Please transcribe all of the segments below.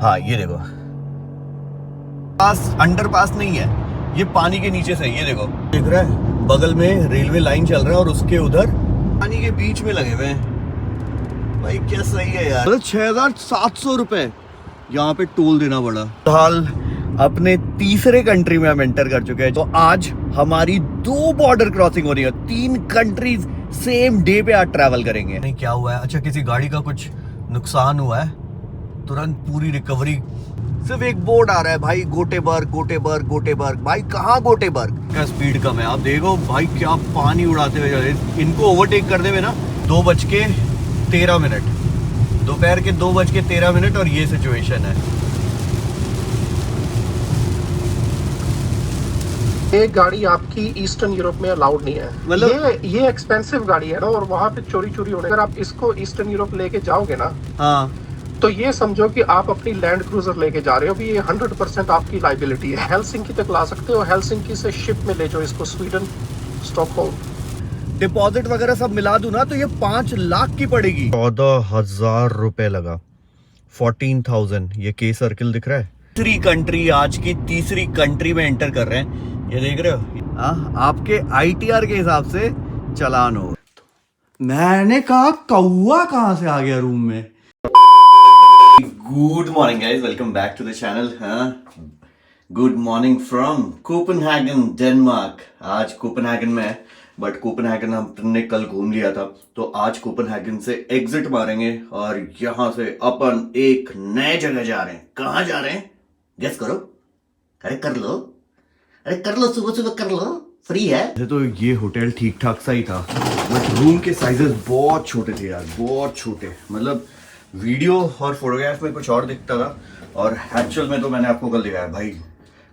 हाँ ये देखो, पास अंडरपास नहीं है, ये पानी के नीचे से, ये देखो देख रहा है, बगल में रेलवे लाइन चल रहा है और उसके उधर पानी के बीच में लगे हुए हैं। भाई क्या सही है यार। मतलब 6,700 रुपए यहाँ पे टोल देना पड़ा। हाल अपने तीसरे कंट्री में हम एंटर कर चुके हैं। तो आज हमारी 2 बॉर्डर क्रॉसिंग हो रही है, 3 कंट्रीज सेम डे पे आज ट्रैवल करेंगे। नहीं क्या हुआ है, अच्छा किसी गाड़ी का कुछ नुकसान हुआ है, तुरंत पूरी रिकवरी। सिर्फ एक बोर्ड आ रहा है भाई, गोटेबर्ग गोटेबर्ग गोटेबर्ग। भाई कहाँ गोटेबर्ग, क्या स्पीड कम है। आप देखो भाई क्या पानी उड़ाते हुए जा रहे हैं। इनको ओवरटेक कर देवे ना 2:13, दोपहर के 2:13 और ये सिचुएशन है। ये गाड़ी आपकी ईस्टर्न यूरोप में अलाउड नहीं है। मतलब ये एक्सपेंसिव गाड़ी है ना, और वहाँ पे चोरी होने। अगर आप इसको ईस्टर्न यूरोप लेके जाओगे ना, हाँ, तो ये समझो कि आप अपनी लैंड क्रूजर लेके जा रहे हो। भी ये 100% आपकी लाइबिलिटी है। हेलसिंकी तक ला सकते हो, हेलसिंकी से शिप में ले जाओ इसको स्वीडन, स्टॉकहोल्म। डिपॉजिट वगैरह सब मिला दूं ना तो ये 5 लाख की पड़ेगी। 14,000 रुपए लगा, 14,000। ये के सर्किल दिख रहा है। तीसरी कंट्री, आज की तीसरी कंट्री में एंटर कर रहे हैं, ये देख रहे हो। आपके ITR के हिसाब से चालान हो। मैंने कहा कौवा कहां से आ गया रूम में। Good morning guys, welcome back to the channel. Good morning from Copenhagen, Denmark. आज कोपेनहेगन में है, बट कोपेनहेगन हमने कल घूम लिया था, तो आज कोपेनहेगन से एग्जिट मारेंगे और यहां से अपन एक नए जगह जा रहे हैं। कहां जा रहे हैं गेस करो। अरे कर लो, सुबह सुबह कर लो, फ्री है। तो ये होटल ठीक ठाक सा ही था, बट रूम के साइजेस बहुत छोटे थे यार, बहुत छोटे। मतलब वीडियो और फोटोग्राफ में कुछ और दिखता था, और एक्चुअल में तो मैंने आपको कल दिखाया भाई,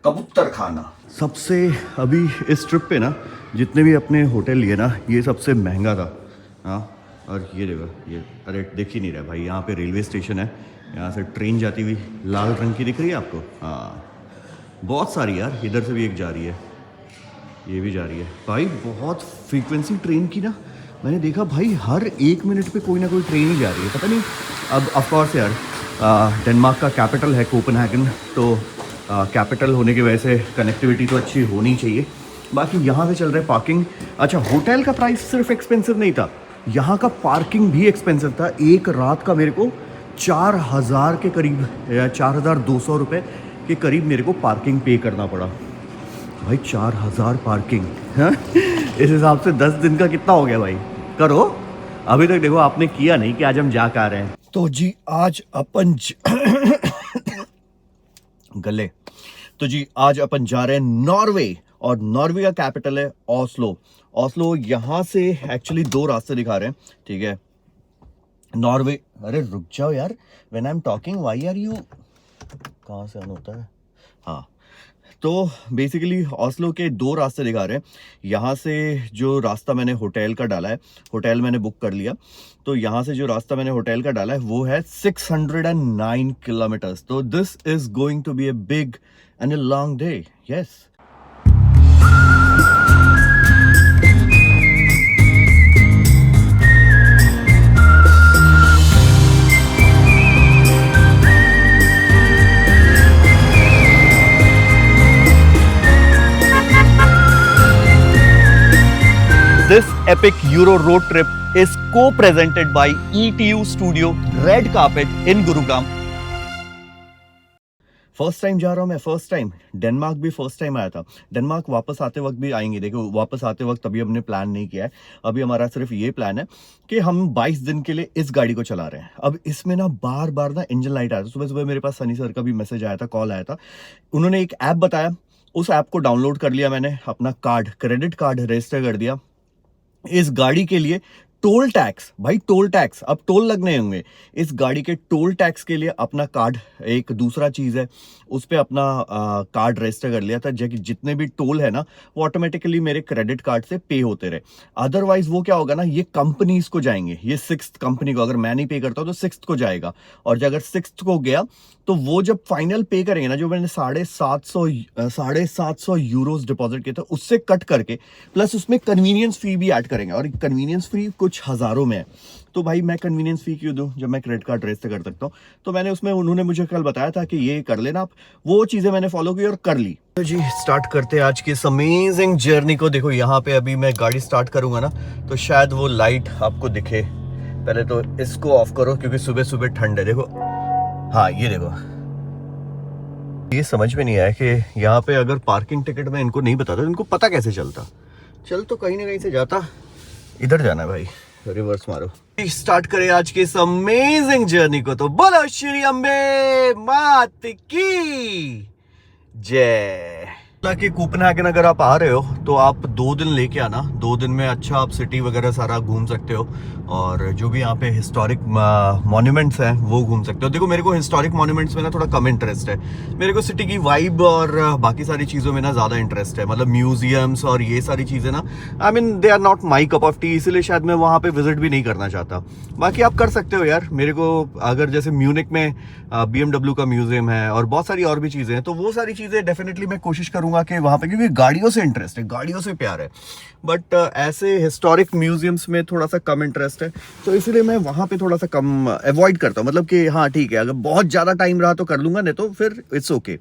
कबूतर खाना। सबसे अभी इस ट्रिप पे ना जितने भी अपने होटल लिए ना, ये सबसे महंगा था। हाँ, और ये देखो, ये अरे दिख ही नहीं रहा भाई, यहाँ पे रेलवे स्टेशन है, यहाँ से ट्रेन जाती हुई लाल रंग की दिख रही है आपको। हाँ बहुत सारी यार, इधर से भी एक जा रही है, ये भी जा रही है भाई। बहुत फ्रीक्वेंसी ट्रेन की ना मैंने देखा भाई, हर 1 मिनट पे कोई ना कोई ट्रेन ही जा रही है, पता नहीं। अब ऑफकोर्स यार डेनमार्क का कैपिटल है कोपेनहेगन, तो कैपिटल होने की वजह से कनेक्टिविटी तो अच्छी होनी चाहिए। बाकी यहाँ पे चल रहा है पार्किंग। अच्छा, होटल का प्राइस सिर्फ एक्सपेंसिव नहीं था, यहाँ का पार्किंग भी एक्सपेंसिव था। एक रात का मेरे को 4,000 के करीब, 4,200 रुपये के करीब मेरे को पार्किंग पे करना पड़ा भाई। 4,000 पार्किंग, हाँ? इस हिसाब से 10 दिन का कितना हो गया भाई, करो। अभी तक देखो आपने किया नहीं कि आज हम जा कर रहे हैं। तो जी आज अपन गले तो जी आज अपन जा रहे हैं नॉर्वे, और नॉर्वे का कैपिटल है ऑस्लो। ऑस्लो यहाँ से एक्चुअली 2 रास्ते दिखा रहे हैं, ठीक है। नॉर्वे, अरे रुक जाओ यार, when I am talking why are you, कहाँ से ऑन होता है। हाँ, तो बेसिकली ऑस्लो के 2 रास्ते दिखा रहे हैं। यहाँ से जो रास्ता मैंने होटल का डाला है, होटल मैंने बुक कर लिया, तो यहाँ से जो रास्ता मैंने होटल का डाला है वो है 609 किलोमीटर्स। तो this is going to be a big and a long day, yes. This epic Euro road trip is co-presented by ETU Studio Red Carpet in Gurugram. First time जा रहा हूँ मैं, फर्स्ट टाइम। डेनमार्क भी first time आया था। Denmark वापस आते वक्त भी आएंगे, देखो वापस आते वक्त अभी हमने प्लान नहीं किया है। अभी हमारा सिर्फ ये प्लान है कि हम 22 दिन के लिए इस गाड़ी को चला रहे हैं। अब इसमें ना बार बार ना इंजन लाइट आया था। सुबह सुबह मेरे पास सनी सर का भी मैसेज आया था, कॉल आया था, उन्होंने एक ऐप बताया, उस ऐप को डाउनलोड कर लिया मैंने, अपना कार्ड, क्रेडिट कार्ड रजिस्टर कर दिया। इस गाड़ी के लिए टोल टैक्स, भाई टोल टैक्स, अब टोल लगने होंगे। इस गाड़ी के टोल टैक्स के लिए अपना कार्ड, एक दूसरा चीज है, उस पर अपना कार्ड रजिस्टर कर लिया था। जितने भी टोल है ना वो ऑटोमेटिकली मेरे क्रेडिट कार्ड से पे होते रहे। अदरवाइज वो क्या होगा ना, ये कंपनीज को जाएंगे, ये 6th कंपनी को, अगर मैं नहीं पे करता हूं तो 6th को जाएगा। और अगर 6th को गया तो वो जब फाइनल पे करेंगे ना, जो मैंने 750 यूरोस डिपॉजिट किए थे उससे कट करके, प्लस उसमें कन्वीनियंस फी भी ऐड करेंगे, और कन्वीनियंस फी कुछ हजारों में है। तो भाई मैं कन्वीनियंस फी क्यों दूं जब मैं क्रेडिट कार्ड रेस से कर सकता हूँ। तो मैंने उसमें उन्होंने मुझे कल बताया था कि ये कर लेना आप, वो चीज़ें मैंने फॉलो की और कर ली। तो जी स्टार्ट करते हैं आज की इस अमेजिंग जर्नी को। देखो यहाँ पे अभी मैं गाड़ी स्टार्ट करूँगा ना तो शायद वो लाइट आपको दिखे। पहले तो इसको ऑफ करो क्योंकि सुबह सुबह ठंड है। देखो हाँ ये देखो, ये समझ में नहीं आया कि यहाँ पे अगर पार्किंग टिकट में इनको नहीं बताता तो इनको पता कैसे चलता। चल तो कहीं ना कहीं से जाता, इधर जाना है भाई, रिवर्स मारो। स्टार्ट करें आज के इस अमेजिंग जर्नी को। तो बोलो श्री अम्बे मात की जय। कि कोपेनहेगन अगर आप आ रहे हो तो आप 2 दिन लेके आना। 2 दिन में अच्छा आप सिटी वगैरह सारा घूम सकते हो और जो भी यहाँ पे हिस्टोरिक मॉन्यूमेंट्स हैं वो घूम सकते हो। देखो मेरे को हिस्टोरिक मॉन्यूमेंट्स में ना थोड़ा कम इंटरेस्ट है, मेरे को सिटी की वाइब और बाकी सारी चीज़ों में ना ज़्यादा इंटरेस्ट है। मतलब म्यूजियम्स और ये सारी चीज़ें ना I mean they are not my cup of tea, इसीलिए शायद मैं वहाँ पे विजिट भी नहीं करना चाहता। बाकी आप कर सकते हो यार। मेरे को अगर जैसे म्यूनिक में BMW का म्यूजियम है और बहुत सारी और भी चीज़ें हैं तो वो सारी चीज़ें डेफिनेटली मैं कोशिश करूँगा कि वहाँ पे, क्योंकि गाड़ियों से इंटरेस्ट है, गाड़ियों से प्यार है। बट ऐसे हिस्टोरिक म्यूजियम्स में थोड़ा सा कम इंटरेस्ट है, तो इसलिए मैं वहाँ पे थोड़ा सा कम अवॉइड करता हूँ। मतलब कि हाँ ठीक है, अगर बहुत ज़्यादा टाइम रहा तो कर लूँगा, नहीं तो फिर इट्स ओके।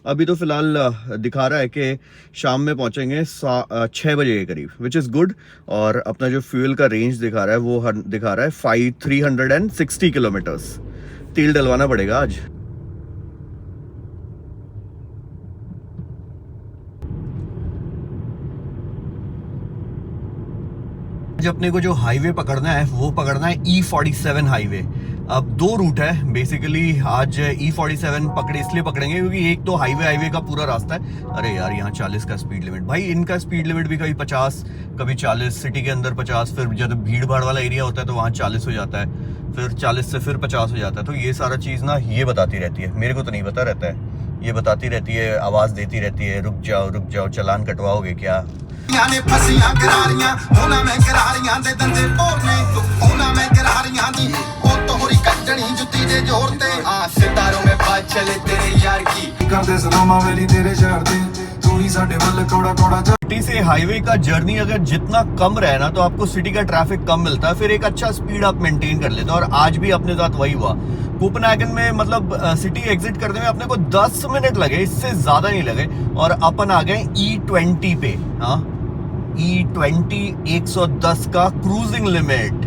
अभी तो फिलहाल दिखा रहा है कि शाम में पहुँचेंगे 6 बजे के करीब, विच इज़ गुड। और अपना जो फ्यूल का रेंज दिखा रहा है वो दिखा रहा है 360 किलोमीटर्स। तेल डलवाना पड़ेगा आज। अपने को जो हाईवे पकड़ना है वो पकड़ना है E47 हाईवे। अब 2 रूट है बेसिकली। आज E47 इसलिए पकड़ेंगे क्योंकि एक तो हाईवे का पूरा रास्ता है। अरे यार यहाँ 40 का स्पीड लिमिट, भाई इनका स्पीड लिमिट भी कभी 50 कभी 40, सिटी के अंदर 50, फिर जब भीड़ भाड़ वाला एरिया होता है तो वहाँ 40 हो जाता है, फिर 40 से फिर 50 हो जाता है। तो ये सारा चीज़ ना ये बताती रहती है, मेरे को तो नहीं पता रहता है, ये बताती रहती है, आवाज़ देती रहती है रुक जाओ चालान कटवाओगे क्या। ने फसियां करारियां होना मैं करारियां दे दंदे पोरने होना मैं करारियां दी ओ तोहरी कटनी जुत्ती दे जोर ते आ सितारों में बात चले तेरे यार की करदे सलामा वेली तेरे शहर दे तू ही साडे वल कोड़ा सिटी से हाईवे का जर्नी अगर जितना कम रहे ना तो आपको सिटी का ट्रैफिक कम मिलता है, फिर एक अच्छा स्पीड आप मेंटेन कर लेते हो। और आज भी अपने साथ वही हुआ। कोपेनहेगन में मतलब सिटी एग्जिट करने में अपने को 10 मिनट लगे, इससे ज्यादा नहीं लगे, और अपन आ गए E20 पे। हाँ E20 110 का क्रूजिंग लिमिट।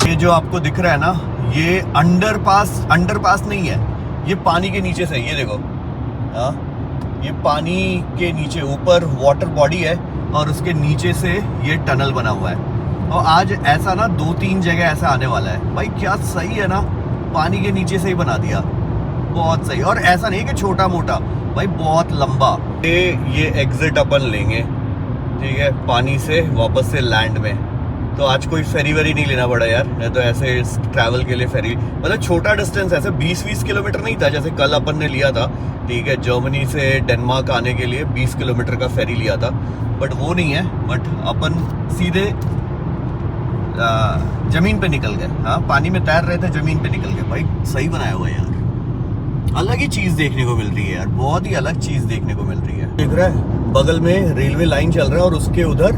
ये जो आपको दिख रहा है ना ये अंडरपास नहीं है, ये पानी के नीचे से, ये देखो हाँ ये पानी के नीचे ऊपर वाटर बॉडी है और उसके नीचे से ये टनल बना हुआ है। और आज ऐसा ना 2-3 जगह ऐसा आने वाला है। भाई क्या सही है ना, पानी के नीचे से ही बना दिया, बहुत सही। और ऐसा नहीं कि छोटा मोटा, भाई बहुत लंबा। ये एग्जिट अपन लेंगे ठीक है पानी से वापस से लैंड में। तो आज कोई फेरी वेरी नहीं लेना पड़ा यार, नहीं तो ऐसे ट्रैवल के लिए फेरी मतलब छोटा डिस्टेंस, ऐसे 20-20 किलोमीटर नहीं था जैसे कल अपन ने लिया था ठीक है, जर्मनी से डेनमार्क आने के लिए 20 किलोमीटर का फेरी लिया था, बट वो नहीं है। बट अपन सीधे जमीन पे निकल गए। हाँ पानी में तैर रहे थे, जमीन पे निकल गए। भाई सही बनाया हुआ है यार, अलग ही चीज देखने को मिल रही है यार, बहुत ही अलग चीज देखने को मिल रही है। देख रहा है बगल में रेलवे लाइन चल रहा है और उसके उधर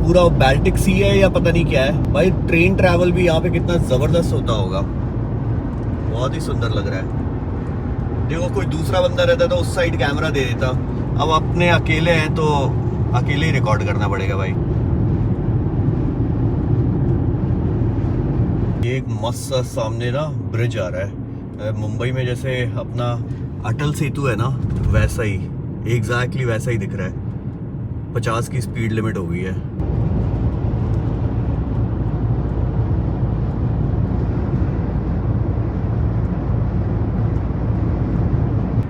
पूरा बाल्टिक सी है या पता नहीं क्या है। भाई ट्रेन ट्रैवल भी यहाँ पे कितना जबरदस्त होता होगा, बहुत ही सुंदर लग रहा है। देखो कोई दूसरा बंदा रहता तो उस साइड कैमरा दे देता, अब अपने अकेले हैं तो अकेले ही रिकॉर्ड करना पड़ेगा भाई। एक मस्त सा सामने ना ब्रिज आ रहा है, मुंबई में जैसे अपना अटल सेतु है ना वैसा ही, एग्जैक्टली वैसा ही दिख रहा है। 50 की स्पीड लिमिट हो गई है।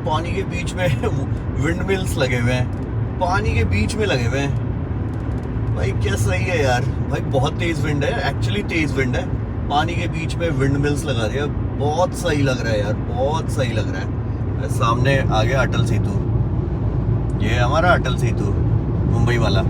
पानी के बीच में विंड मिल्स लगे हुए हैं, पानी के बीच में लगे हुए हैं। भाई क्या सही है यार, भाई बहुत तेज विंड है, एक्चुअली तेज विंड है, पानी के बीच में विंड मिल्स लगा दिया, बहुत सही लग रहा है यार, बहुत सही लग रहा है। सामने आ गया अटल सेतु, ये हमारा अटल सेतु मुंबई वाला।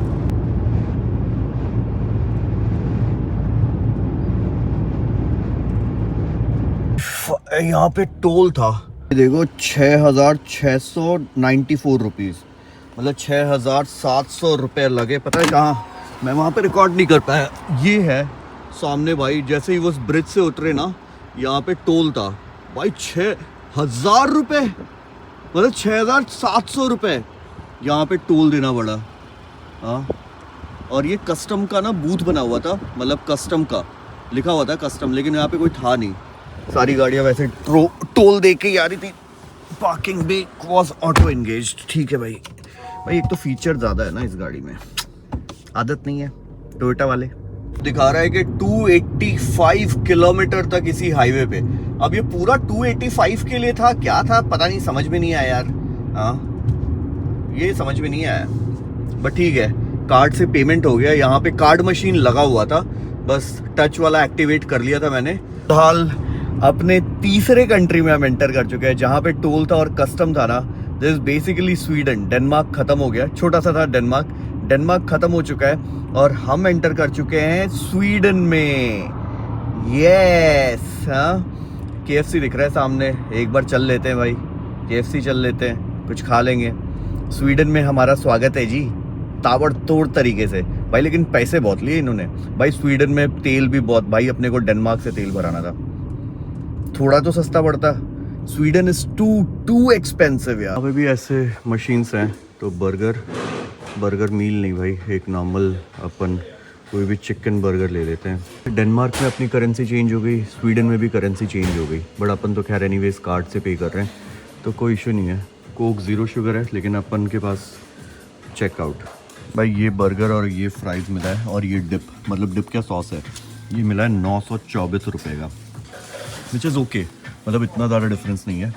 यहाँ पे टोल था, देखो 6,694 रुपीज़, मतलब 6,700 रुपये लगे। पता है कहाँ, मैं वहाँ पे रिकॉर्ड नहीं कर पाया। ये है सामने भाई, जैसे ही वो उस ब्रिज से उतरे ना, यहाँ पे टोल था भाई। 6,000 रुपये, मतलब 6,700 रुपये यहाँ पे टोल देना पड़ा। हाँ, और ये कस्टम का ना बूथ बना हुआ था, मतलब कस्टम का लिखा हुआ था कस्टम, लेकिन यहाँ पे कोई था नहीं। सारी गाड़ियाँ वैसे टोल दे के ही आ रही थी। पार्किंग भी वॉज ऑटो एंगेज्ड। ठीक है भाई। एक तो फीचर ज़्यादा है ना इस गाड़ी में, आदत नहीं है टोयोटा वाले। दिखा रहा है कि 285 किलोमीटर तक इसी हाईवे पे। अब ये पूरा 285 के लिए था, क्या था पता नहीं, समझ में नहीं आया यार। हाँ, ये समझ में नहीं आया, बट ठीक है। कार्ड से पेमेंट हो गया। यहाँ पे कार्ड मशीन लगा हुआ था, बस टच वाला एक्टिवेट कर लिया था मैंने। फिलहाल अपने तीसरे कंट्री में हम एंटर कर चुके हैं, जहाँ पे टोल था और कस्टम था ना। This is basically Sweden. Denmark खत्म हो गया, छोटा सा था डेनमार्क खत्म हो चुका है और हम एंटर कर चुके हैं स्वीडन में। यस, हाँ, KFC दिख रहा है सामने। एक बार चल लेते हैं भाई, KFC चल लेते हैं, कुछ खा लेंगे। स्वीडन में हमारा स्वागत है जी, ताबड़तोड़ तरीके से भाई। लेकिन पैसे बहुत लिए इन्होंने भाई। स्वीडन में तेल भी बहुत भाई, अपने को डेनमार्क से तेल भराना था, थोड़ा तो सस्ता पड़ता। स्वीडन इज टू एक्सपेंसिव यार। अभी भी ऐसे मशीन्स हैं। तो बर्गर मील नहीं भाई, एक नॉर्मल अपन कोई भी चिकन बर्गर ले लेते हैं। डेनमार्क में अपनी करेंसी चेंज हो गई, स्वीडन में भी करेंसी चेंज हो गई, बट अपन तो खैर एनीवेज कार्ड से पे कर रहे हैं तो कोई इशू नहीं है। कोक 0 शुगर है, लेकिन अपन के पास चेकआउट भाई। ये बर्गर और ये फ्राइज़ मिला है, और ये डिप, मतलब डिप क्या सॉस है, ये मिला है 924 रुपये का, विच इज़ ओके। मतलब इतना ज़्यादा डिफरेंस नहीं है।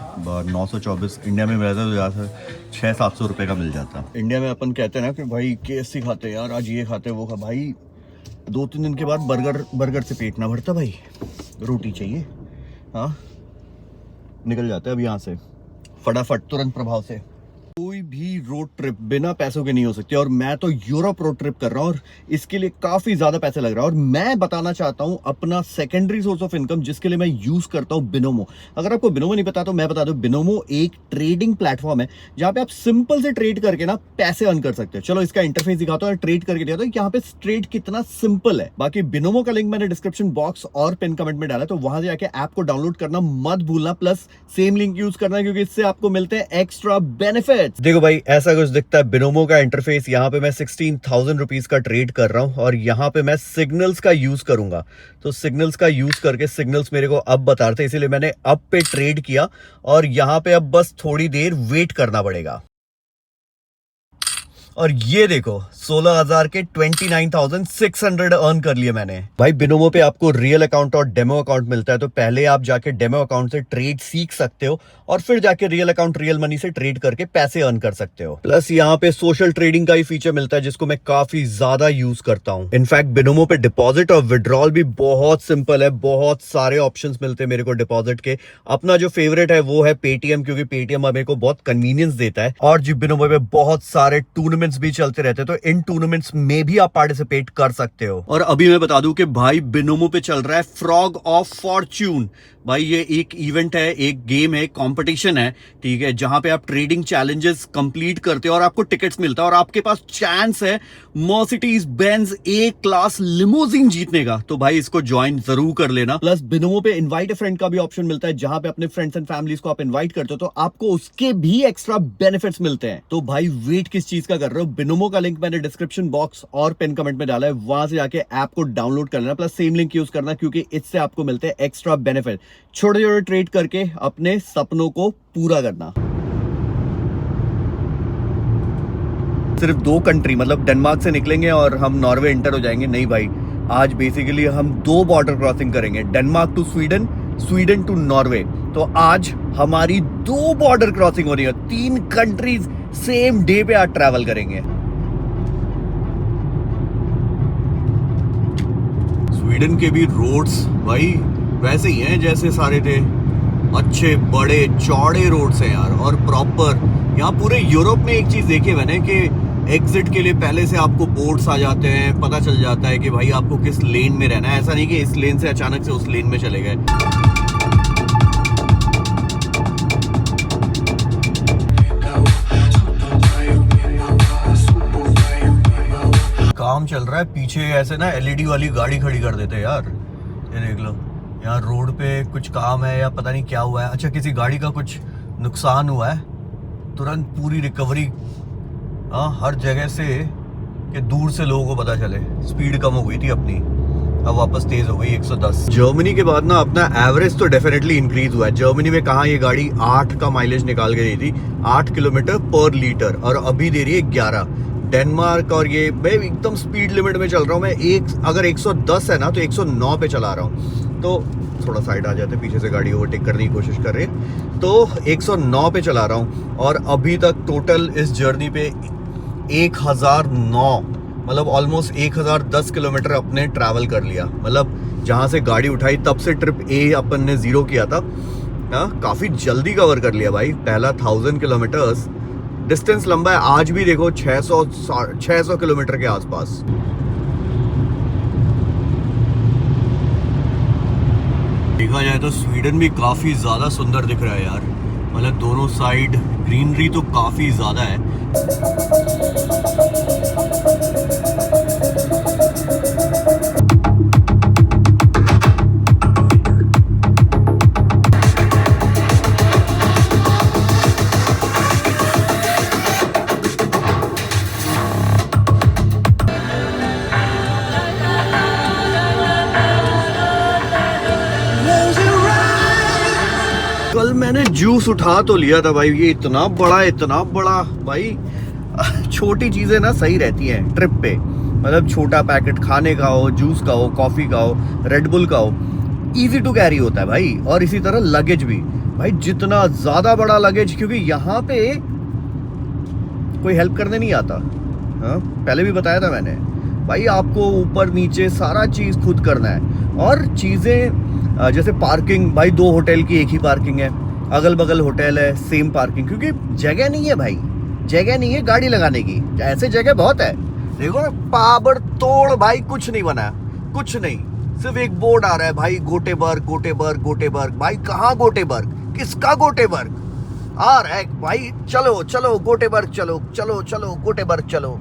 924 इंडिया में मिला था तो ज़्यादा 600-700 रुपये का मिल जाता। इंडिया में अपन कहते हैं ना कि भाई KFC खाते हैं यार, आज ये खाते हैं वो खा, भाई 2-3 दिन के बाद बर्गर से पेट ना भरता भाई, रोटी चाहिए। हाँ, निकल जाते हैं अब यहाँ से फटाफट, तुरंत प्रभाव से। कोई भी रोड ट्रिप बिना पैसों के नहीं हो सकती, और मैं तो यूरोप रोड ट्रिप कर रहा हूँ और इसके लिए काफी ज्यादा पैसे लग रहा है। और मैं बताना चाहता हूँ अपना सेकेंडरी सोर्स ऑफ इनकम, जिसके लिए मैं यूज करता हूँ बिनोमो। अगर आपको बिनोमो नहीं पता तो मैं बता दूं, बिनोमो एक ट्रेडिंग प्लेटफॉर्म है जहां पे आप सिंपल से ट्रेड करके ना पैसे अर्न कर सकते हो। चलो इसका इंटरफेस दिखाता हूँ, ट्रेड करके दिखाता हूँ यहाँ पे ट्रेड कितना सिंपल है। बाकी बिनोमो का लिंक मैंने डिस्क्रिप्शन बॉक्स और पिन कमेंट में डाला, तो वहां से जाके ऐप को डाउनलोड करना मत भूलना, प्लस सेम लिंक यूज करना, क्योंकि इससे आपको मिलते हैं एक्स्ट्रा बेनिफिट्स। देखो भाई, ऐसा कुछ दिखता है बिनोमो का इंटरफेस। यहाँ पे मैं 16,000 रुपीज का ट्रेड कर रहा हूँ, और यहाँ पे मैं सिग्नल्स का यूज करूंगा। तो सिग्नल्स का यूज करके, सिग्नल्स मेरे को अब बता रहे थे, इसीलिए मैंने अब पे ट्रेड किया, और यहाँ पे अब बस थोड़ी देर वेट करना पड़ेगा। और ये देखो 16,000 के 29,600 अर्न कर लिए मैंने भाई। बिनोमो पे आपको रियल अकाउंट और डेमो अकाउंट मिलता है, तो पहले आप जाके डेमो अकाउंट से ट्रेड सीख सकते हो, और फिर जाके रियल अकाउंट, रियल मनी से ट्रेड करके पैसे अर्न कर सकते हो। प्लस यहाँ पे सोशल ट्रेडिंग का ही फीचर मिलता है, जिसको मैं काफी ज्यादा यूज करता हूँ। इनफैक्ट बिनोमो पे डिपॉजिट और विड्रॉल भी बहुत सिंपल है, बहुत सारे ऑप्शंस मिलते हैं मेरे को डिपॉजिट के। अपना जो फेवरेट है वो है पेटीएम, क्योंकि पेटीएम मेरे को बहुत कन्वीनियंस देता है। और जी बिनोमो पे बहुत सारे टूर्नामेंट्स भी चलते रहते हैं, तो इन टूर्नामेंट्स में भी आप पार्टिसिपेट कर सकते हो। और अभी मैं बता दूं कि भाई बिनोमो पे चल रहा है फ्रॉग ऑफ फॉर्च्यून। भाई ये एक इवेंट है, एक गेम है, कंपटीशन है, ठीक है, जहां पे आप ट्रेडिंग चैलेंजेस कंप्लीट करते हो और आपको टिकट्स मिलता है, और आपके पास चांस है मर्सिडीज बेंज ए क्लास लिमोजिन जीतने का। तो भाई इसको ज्वाइन जरूर कर लेना। प्लस बिनोमो पे इनवाइट अ फ्रेंड का भी ऑप्शन मिलता है, जहां पे अपने फ्रेंड्स एंड फैमिलीज को आप इनवाइट करते हो, तो आपको उसके भी एक्स्ट्रा बेनिफिट्स मिलते हैं। तो भाई वेट किस चीज का कर रहे हो? बिनोमो का लिंक मैंने डिस्क्रिप्शन बॉक्स और पिन कमेंट में डाला है, वहां से जाके ऐप को डाउनलोड कर लेना, प्लस सेम लिंक यूज करना, क्योंकि इससे आपको मिलते हैं एक्स्ट्रा बेनिफिट। छोटे छोटे ट्रेड करके अपने सपनों को पूरा करना। सिर्फ 2 कंट्री, मतलब डेनमार्क से निकलेंगे और हम नॉर्वे एंटर हो जाएंगे? नहीं भाई, आज बेसिकली हम 2 बॉर्डर क्रॉसिंग करेंगे, Denmark to Sweden, Sweden to Norway. तो आज हमारी 2 बॉर्डर क्रॉसिंग हो रही है, 3 कंट्रीज सेम डे पे आज ट्रैवल करेंगे। स्वीडन के भी रोड्स भाई वैसे ही हैं जैसे सारे थे, अच्छे बड़े चौड़े रोड्स हैं यार, और प्रॉपर। यहाँ पूरे यूरोप में एक चीज देखी मैंने कि एग्जिट के लिए पहले से आपको बोर्ड्स आ जाते हैं, पता चल जाता है कि भाई आपको किस लेन में रहना है। ऐसा नहीं कि इस लेन से अचानक से उस लेन में चले गए। काम चल रहा है पीछे, ऐसे ना एलईडी वाली गाड़ी खड़ी कर देते हैं यार। ये देख लो, यहाँ रोड पे कुछ काम है या पता नहीं क्या हुआ है। अच्छा, किसी गाड़ी का कुछ नुकसान हुआ है, तुरंत पूरी रिकवरी हर जगह से, कि दूर से लोगों को पता चले। स्पीड कम हो गई थी अपनी, अब वापस तेज हो गई 110। जर्मनी के बाद ना अपना एवरेज तो डेफिनेटली इंक्रीज हुआ है। जर्मनी में कहाँ ये गाड़ी 8 का माइलेज निकाल के दी थी, 8 किलोमीटर पर लीटर, और अभी दे रही है 11। डेनमार्क और ये मैं एकदम स्पीड लिमिट में चल रहा हूँ मैं। अगर 110 है ना तो 109 पे चला रहा हूँ। तो थोड़ा साइड आ जाते, पीछे से गाड़ी ओवरटेक करने की कोशिश कर रहे हैं। तो 109 पे चला रहा हूँ और अभी तक टोटल इस जर्नी पे 1009, मतलब ऑलमोस्ट 1010 किलोमीटर अपने ट्रैवल कर लिया। मतलब जहाँ से गाड़ी उठाई तब से ट्रिप ए अपन ने 0 किया था, काफ़ी जल्दी कवर कर लिया भाई। पहला 1000 किलोमीटर्स, डिस्टेंस लंबा है। आज भी देखो 600 किलोमीटर के आसपास। देखा जाए तो स्वीडन भी काफ़ी ज़्यादा सुंदर दिख रहा है यार। मतलब दोनों साइड ग्रीनरी तो काफ़ी ज़्यादा है। कल मैंने जूस उठा तो लिया था भाई, ये इतना बड़ा भाई। छोटी चीजें ना सही रहती हैं ट्रिप पे, मतलब छोटा पैकेट खाने का हो, जूस का हो, कॉफी का हो, रेडबुल का हो, इजी टू कैरी होता है भाई। और इसी तरह लगेज भी भाई, जितना ज्यादा बड़ा लगेज, क्योंकि यहाँ पे कोई हेल्प करने नहीं आता। पहले भी बताया था मैंने भाई, आपको ऊपर नीचे सारा चीज खुद करना है। और चीजें जैसे पार्किंग, भाई 2 होटल की एक ही पार्किंग है, अगल बगल होटल है, सेम पार्किंग, क्योंकि जगह नहीं है भाई, जगह नहीं है गाड़ी लगाने की। ऐसे जगह बहुत है, देखो पाबड़ तोड़ भाई, कुछ नहीं बना, कुछ नहीं, सिर्फ एक बोर्ड आ रहा है भाई, गोटेबर्ग। भाई कहाँ गोटेबर्ग, किसका गोटेबर्ग आ रहा है भाई? चलो गोटेबर्ग, चलो गोटेबर्ग चलो।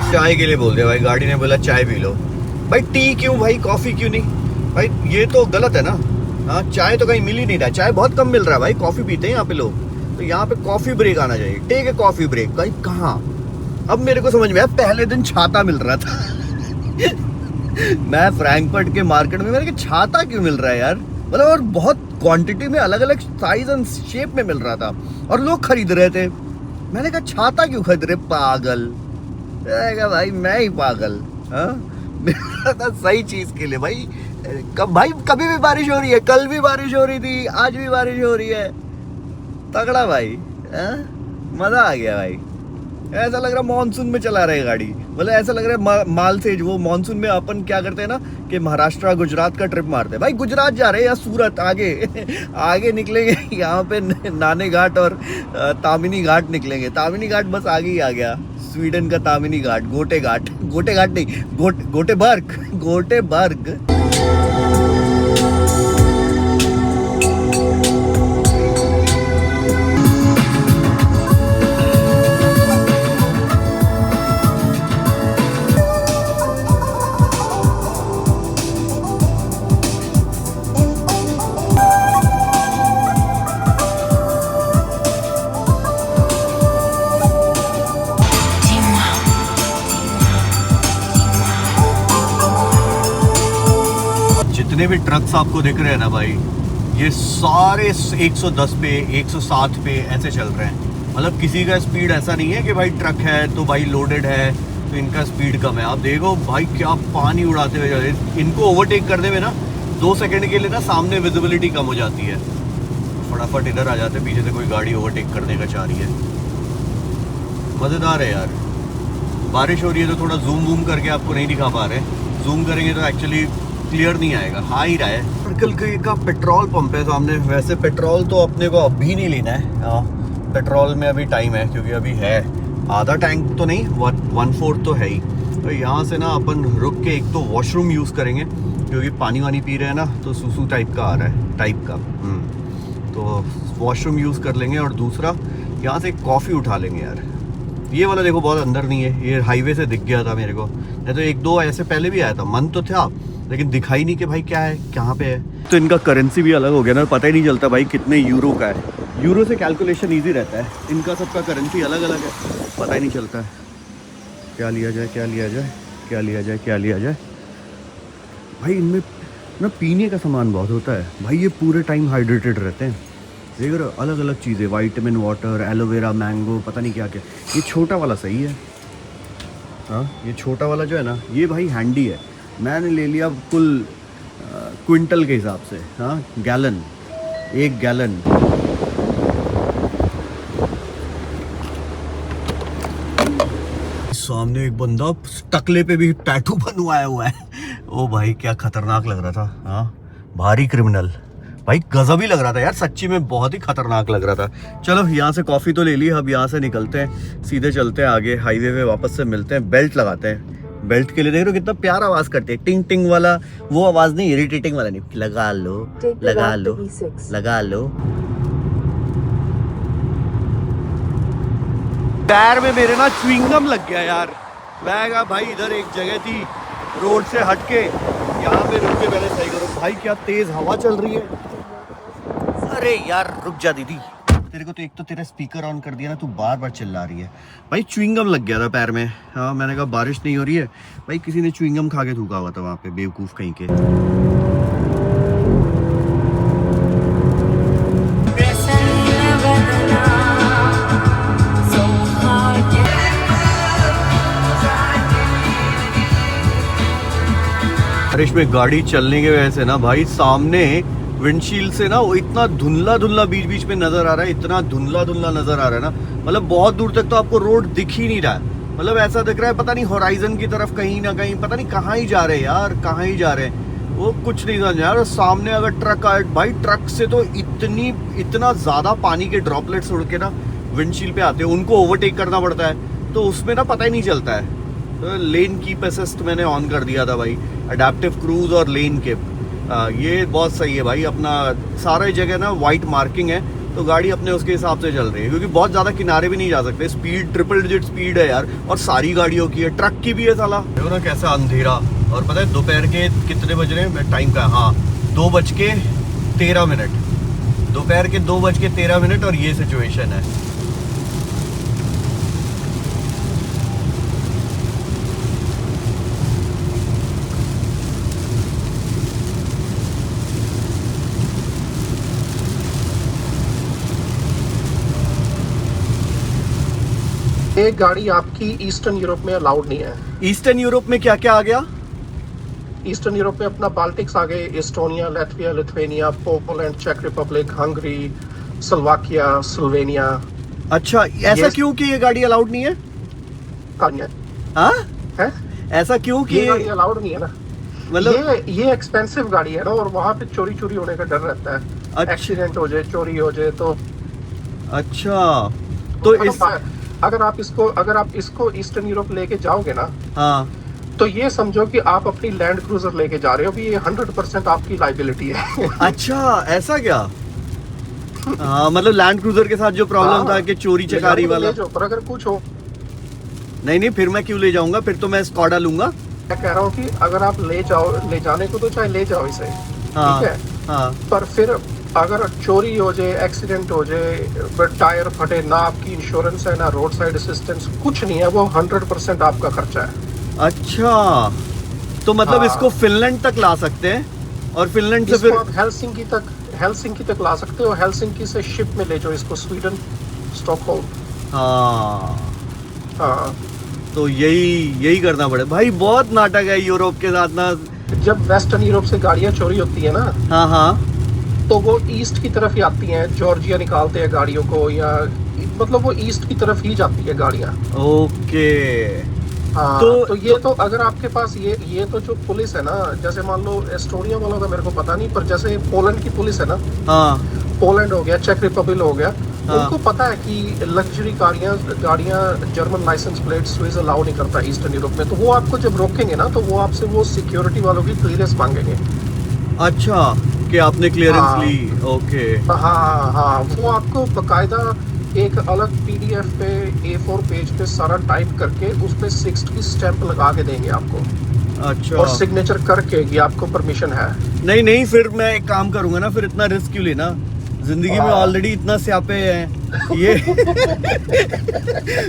चाय के लिए बोल दिया भाई, गाड़ी ने बोला चाय पी लो। भाई टी क्यों भाई, कॉफी क्यों नहीं भाई? ये तो गलत है ना। हाँ, चाय तो कहीं मिल ही नहीं रहा, चाय बहुत कम मिल रहा है भाई, कॉफी पीते हैं यहाँ पे लोग। तो यहाँ पे कॉफी ब्रेक आना चाहिए, टेक ए कॉफी ब्रेक। भाई कहाँ? अब मेरे को समझ में आया, पहले दिन छाता मिल रहा था मैं फ्रैंकफर्ट के मार्केट में, मेरे को छाता क्यों मिल रहा है यार? मतलब और बहुत क्वांटिटी में, अलग अलग साइज एंड शेप में मिल रहा था, और लोग खरीद रहे थे। मैंने कहा छाता क्यों खरीद रहे पागल? भाई मैं ही पागल? सही चीज के लिए भाई। भाई कभी भी बारिश हो रही है, कल भी बारिश हो रही थी, आज भी बारिश हो रही है, तगड़ा भाई। मजा आ गया भाई। ऐसा लग रहा मानसून में चला रहे गाड़ी, मतलब ऐसा लग रहा है माल से वो मानसून में अपन क्या करते हैं ना, कि महाराष्ट्र गुजरात का ट्रिप मारते हैं। भाई गुजरात जा रहे हैं या सूरत, आगे निकलेंगे, यहाँ पे नाने घाट और तामिनी घाट निकलेंगे। तामिनी घाट बस आगे ही आ गया, स्वीडन का तामिनी घाट, गोटे घाट नहीं, गोटेबर्ग। जितने भी ट्रक्स आपको दिख रहे हैं ना भाई, ये सारे 110 पे, 160 पे ऐसे चल रहे हैं। मतलब किसी का स्पीड ऐसा नहीं है कि भाई ट्रक है तो भाई लोडेड है तो इनका स्पीड कम है। आप देखो भाई क्या पानी उड़ाते हुए जा रहे हैं। इनको ओवरटेक करने में ना 2 सेकंड के लिए ना सामने विजिबिलिटी कम हो जाती है, फटाफट इधर आ जाते, पीछे से कोई गाड़ी ओवरटेक करने का चाह रही है। मज़ेदार है यार। बारिश हो रही है तो थोड़ा जूम करके आपको नहीं दिखा पा रहे, जूम करेंगे तो एक्चुअली क्लियर नहीं आएगा, आ ही रहा है। सर्कल के का पेट्रोल पंप है सामने। वैसे पेट्रोल तो अपने को अभी नहीं लेना है, पेट्रोल में अभी टाइम है, क्योंकि अभी है आधा टैंक तो नहीं, 1/4 तो है ही। तो यहाँ से ना अपन रुक के एक तो वॉशरूम यूज़ करेंगे, क्योंकि पानी वानी पी रहे हैं ना, तो सूसू टाइप का आ रहा है, टाइप का। तो वॉशरूम यूज़ कर लेंगे, और दूसरा यहाँ से कॉफ़ी उठा लेंगे यार। ये वाला देखो बहुत अंदर नहीं है, ये हाईवे से दिख गया था मेरे को, नहीं तो 1-2 ऐसे पहले भी आया था, मन तो था लेकिन दिखाई नहीं कि भाई क्या है, कहाँ पे है। तो इनका करेंसी भी अलग हो गया ना, पता ही नहीं चलता भाई कितने यूरो का है। यूरो से कैलकुलेशन इजी रहता है, इनका सबका करेंसी अलग अलग है, पता ही नहीं चलता है क्या लिया जाए, क्या लिया जाए, क्या लिया जाए, क्या लिया जाए। भाई इनमें ना पीने का सामान बहुत होता है भाई, ये पूरे टाइम हाइड्रेटेड रहते हैं। देख रहे हो, अलग अलग चीज़ें, वाइटामिन वाटर, एलोवेरा, मैंगो, पता नहीं क्या क्या। ये छोटा वाला सही है, हाँ ये छोटा वाला जो है ना, ये भाई हैंडी है। मैंने ले लिया कुल क्विंटल के हिसाब से, हाँ गैलन, 1 गैलन। सामने एक बंदा टकले पे भी टैटू बनवाया हुआ है। ओ भाई क्या खतरनाक लग रहा था, हाँ भारी क्रिमिनल भाई, गजब ही लग रहा था यार, सच्ची में बहुत ही खतरनाक लग रहा था। चलो यहाँ से कॉफ़ी तो ले ली, अब यहाँ से निकलते हैं, सीधे चलते हैं आगे, हाईवे पे वापस से मिलते हैं। बेल्ट लगाते हैं, बेल्ट के लिए देख रहे हो कितना प्यारा आवाज़ करती है, टिंग टिंग वाला, वो आवाज़ नहीं, इरिटेटिंग वाला नहीं, लगा लो लगा लो लगा लो। पैर में मेरे ना च्युइंगम लग गया यार। मैं कहा भाई इधर एक जगह थी रोड से हटके, यहाँ पे रुक के पहले सही करो। भाई क्या तेज हवा चल रही है, अरे यार रुक जा दीदी, तेरे को तो एक तो तेरा स्पीकर ऑन कर दिया ना, तू बार बार चिल्ला रही है। भाई च्युइंगम लग गया था पैर में, हाँ मैंने कहा बारिश नहीं हो रही है, भाई किसी ने च्युइंगम खा के थूका हुआ था वहाँ पे, बेवकूफ़ कहीं के। बारिश में गाड़ी चलने की वजह से ना भाई, सामने विंडशील्ड से ना वो इतना धुंधला धुंधला बीच बीच में नजर आ रहा है, इतना धुंधला धुंधला नजर आ रहा है ना, मतलब बहुत दूर तक तो आपको रोड दिख ही नहीं रहा है। मतलब ऐसा दिख रहा है पता नहीं होराइजन की तरफ कहीं ना कहीं, पता नहीं कहाँ ही जा रहे हैं यार, कहाँ ही जा रहे हैं, वो कुछ नहीं समझ यार। सामने अगर ट्रक आए भाई, ट्रक से तो इतना ज्यादा पानी के ड्रॉपलेट्स उड़ के ना विंडशील्ड पे आते हैं, उनको ओवरटेक करना पड़ता है, तो उसमें ना पता ही नहीं चलता है। तो लेन कीप असिस्ट मैंने ऑन कर दिया था भाई, अडेप्टिव क्रूज और लेन कीप, ये बहुत सही है भाई। अपना सारा जगह ना वाइट मार्किंग है, तो गाड़ी अपने उसके हिसाब से चल रही है, क्योंकि बहुत ज़्यादा किनारे भी नहीं जा सकते। स्पीड ट्रिपल डिजिट स्पीड है यार, और सारी गाड़ियों की है, ट्रक की भी है साला। देखो ना कैसा अंधेरा, और पता है दोपहर के कितने बज रहे हैं टाइम का, हाँ 2:13, दोपहर के 2:13, और ये सिचुएशन है। एक गाड़ी आपकी ईस्टर्न यूरोप में अलाउड नहीं है। ईस्टर्न यूरोप में क्या क्या आ गया? ईस्टर्न यूरोप में अपना बाल्टिक्स आ गए, एस्टोनिया, लैटविया, लिथुआनिया, पोलैंड, चेक रिपब्लिक, हंगरी, स्लोवाकिया, स्लोवेनिया। अच्छा ऐसा क्यों कि ये गाड़ी अलाउड नहीं है? हाँ है ऐसा क्यों कि ये गाड़ी अलाउड नहीं है ना, मतलब ये एक्सपेंसिव गाड़ी है ना, और वहाँ पे चोरी होने का डर रहता है, एक्सीडेंट हो जाए, चोरी हो जाए तो। अच्छा तो इस अगर आप इसको ईस्टर्न यूरोप लेके जाओगे ना, हाँ तो ये समझो कि आप अपनी लैंड क्रूजर लेके जा रहे हो, भी ये 100% आपकी लाइबिलिटी है। अच्छा ऐसा क्या? हाँ मतलब लैंड क्रूजर के साथ जो प्रॉब्लम था कि चोरी चकारी वाला, पर अगर कुछ हो, नहीं फिर मैं क्यों ले जाऊंगा, फिर तो मैं स्कॉडा लूंगा। मैं कह रहा हूँ कि अगर आप ले जाने को तो चाहे ले जाओ इसे, हाँ, ठीक है, हाँ। पर फिर अगर चोरी हो जाए, एक्सीडेंट हो जाए, टायर फटे, ना आपकी इंश्योरेंस है ना रोड साइड असिस्टेंस, कुछ नहीं है, वो 100% आपका खर्चा है। अच्छा तो मतलब इसको फिनलैंड तक ला सकते हैं, और फिनलैंड से फिर आप हेलसिंकी तक ला सकते हो, हेलसिंकी से शिप में ले जाओ इसको स्वीडन, स्टॉकहोल्म। हाँ तो यही करना पड़े भाई, बहुत नाटक है यूरोप के साथ ना। जब वेस्टर्न यूरोप से गाड़ियां चोरी होती है ना, हाँ तो वो ईस्ट की तरफ ही आती हैं, जॉर्जिया निकालते हैं गाड़ियों को, या मतलब वो ईस्ट की तरफ ही जाती है गाड़ियां। ओके हाँ, तो तो ये तो अगर आपके पास ये तो जो पुलिस है ना, जैसे मान लो एस्टोनिया वालों का मेरे को पता नहीं, पर जैसे पोलैंड की पुलिस है ना, हाँ पोलैंड हो गया, चेक रिपब्लिक हो गया, हाँ उनको पता है कि लग्जरी गाड़ियाँ German licence plate Swiss allow नहीं करता ईस्टर्न यूरोप में, तो वो आपको जब रोकेंगे ना, तो वो आपसे वो सिक्योरिटी वालों की क्लियरेंस मांगेंगे। अच्छा, कि आपने क्लियरेंस हाँ ली, ओके। हाँ हाँ, वो आपको बकायदा एक अलग पीडीएफ पे A4 पेज पे सारा टाइप करके उस पे 6 की स्टैंप लगा के देंगे आपको, अच्छा, और सिग्नेचर करके कि आपको परमिशन है। नहीं नहीं, फिर मैं एक काम करूंगा ना, फिर इतना रिस्क क्यों लेना, जिंदगी में हाँ। ऑलरेडी इतना स्यापे हैं ये।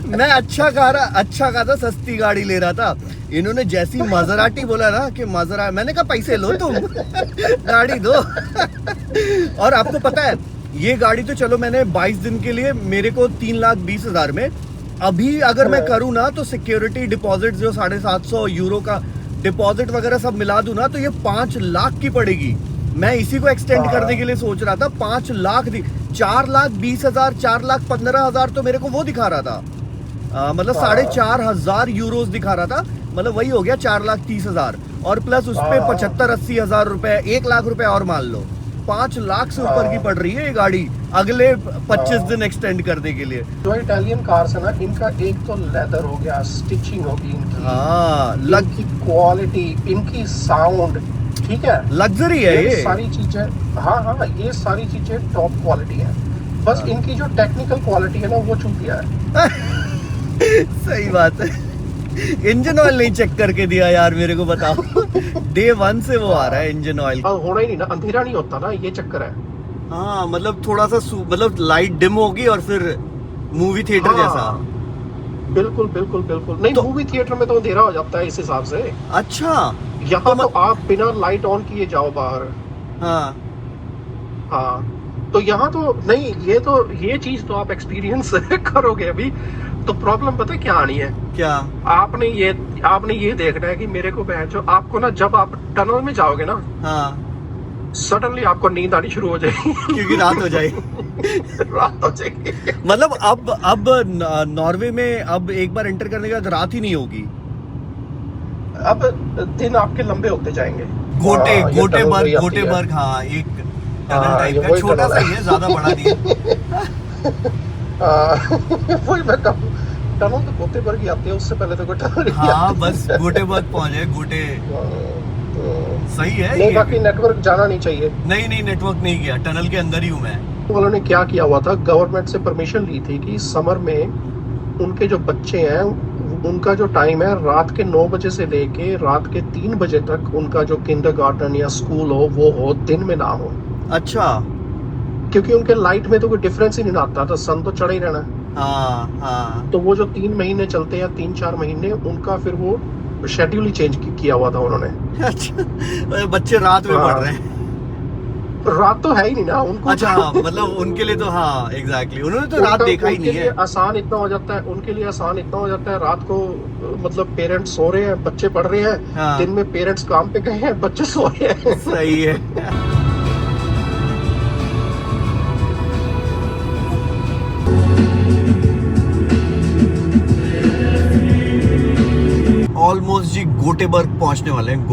मैं अच्छा खासा सस्ती गाड़ी ले रहा था, इन्होंने जैसी माजराटी बोला ना कि माजरा, मैंने कहा पैसे लो तुम, गाड़ी दो। और आपको पता है ये गाड़ी तो चलो मैंने 22 दिन के लिए, मेरे को 3,20,000 में, अभी अगर मैं करूँ ना तो सिक्योरिटी डिपॉजिट जो 750 यूरो का डिपॉजिट वगैरह सब मिला दूं ना, तो ये 5 लाख की पड़ेगी। मैं इसी को एक्सटेंड करने के लिए सोच रहा था, 5 लाख 4,20,000, 4,15,000 तो मेरे को वो दिखा रहा था, मतलब 4,500 यूरोज दिखा रहा था, मतलब वही हो गया 4,30,000, और प्लस उस पे 75-80 हजार रुपए, 1 लाख रुपए और मान लो, 5 लाख से ऊपर की पड़ रही है ये गाड़ी अगले 25 दिन एक्सटेंड करने के लिए। जो इटालियन कार्स है ना, इनका एक तो लेदर हो गया, स्टिचिंग होगी इनकी, हाँ, इनकी क्वालिटी, इनकी साउंड, ठीक है, लग्जरी है ये सारी चीजें। हाँ हाँ, ये सारी चीजें टॉप क्वालिटी है, बस इनकी जो टेक्निकल क्वालिटी है ना, वो चूतिया है। सही बात है, इंजन ऑयल नहीं चेक करके दिया यार मेरे को, बताओ। डे 1 से वो आ रहा है इंजन ऑयल। होना ही नहीं ना, अंधेरा नहीं होता ना, ये चक्कर है। हाँ, मतलब थोड़ा सा मतलब लाइट डिम होगी और फिर मूवी थिएटर जैसा। बिल्कुल बिल्कुल बिल्कुल, नहीं तो- मूवी थिएटर में तो अंधेरा हो जाता है इस हिसाब से, अच्छा, यहाँ तो आप बिना लाइट ऑन किए जाओ बाहर। हाँ हाँ, तो यहाँ तो नहीं, ये चीज तो आप एक्सपीरियंस करोगे अभी। तो प्रॉब्लम पता है क्या आनी है, क्या? आपने ये देखना है कि मेरे को जो आपको ना, जब आप टनल में जाओगे ना, हाँ, सडनली आपको नींद आनी शुरू हो जाएगी। क्योंकि रात हो जाएगी। रात हो जाएगी। मतलब अब नॉर्वे में अब एक बार एंटर करने के बाद रात ही नहीं होगी। अब दिन आपके लंबे होते जाएंगे। गोटेबर्ग, हाँ, एक टनल टाइप का, छोटा सा ही है, ज्यादा बड़ा नहीं है। वही मैं कहूँ, टनल तो गोटेबर्ग ही आते हैं, उससे पहले तो कोई टनल नहीं हाँ, आती। बस गोटेबर्ग पहुंचे, सही है नहीं, ये। बाकी नेटवर्क जाना नहीं चाहिए। नहीं, नेटवर्क नहीं गया, टनल के अंदर ही हूँ मैं। उन्होंने क्या किया हुआ था, गवर्नमेंट से परमिशन ली थी कि समर में उनके जो बच्चे हैं, उनका जो टाइम है रात के 9 बजे से लेके रात के 3 बजे तक, उनका जो किंडरगार्टन या स्कूल हो दिन में ना हो। अच्छा, क्योंकि उनके लाइट में तो कोई डिफरेंस ही नहीं आता था, सन तो चढ़ा ही रहना। हाँ हाँ, तो वो जो 3 महीने चलते हैं, 3-4 महीने, उनका फिर वो शेड्यूल ही चेंज किया हुआ था उन्होंने। अच्छा, बच्चे रात में पढ़ रहे हैं। रात तो है ही नहीं ना उनको। अच्छा, हाँ, मतलब उनके लिए तो, हाँ एग्जैक्टली, उन्होंने तो रात देखा ही नहीं है। आसान इतना हो जाता है उनके लिए, आसान इतना हो जाता है, रात को मतलब पेरेंट्स सो रहे हैं, बच्चे पढ़ रहे हैं, हाँ। दिन में पेरेंट्स काम पे गए हैं, बच्चे सो रहे हैं। सही है। ऑलमोस्ट जी गोटेबर्ग पहुंचने वाले हैं।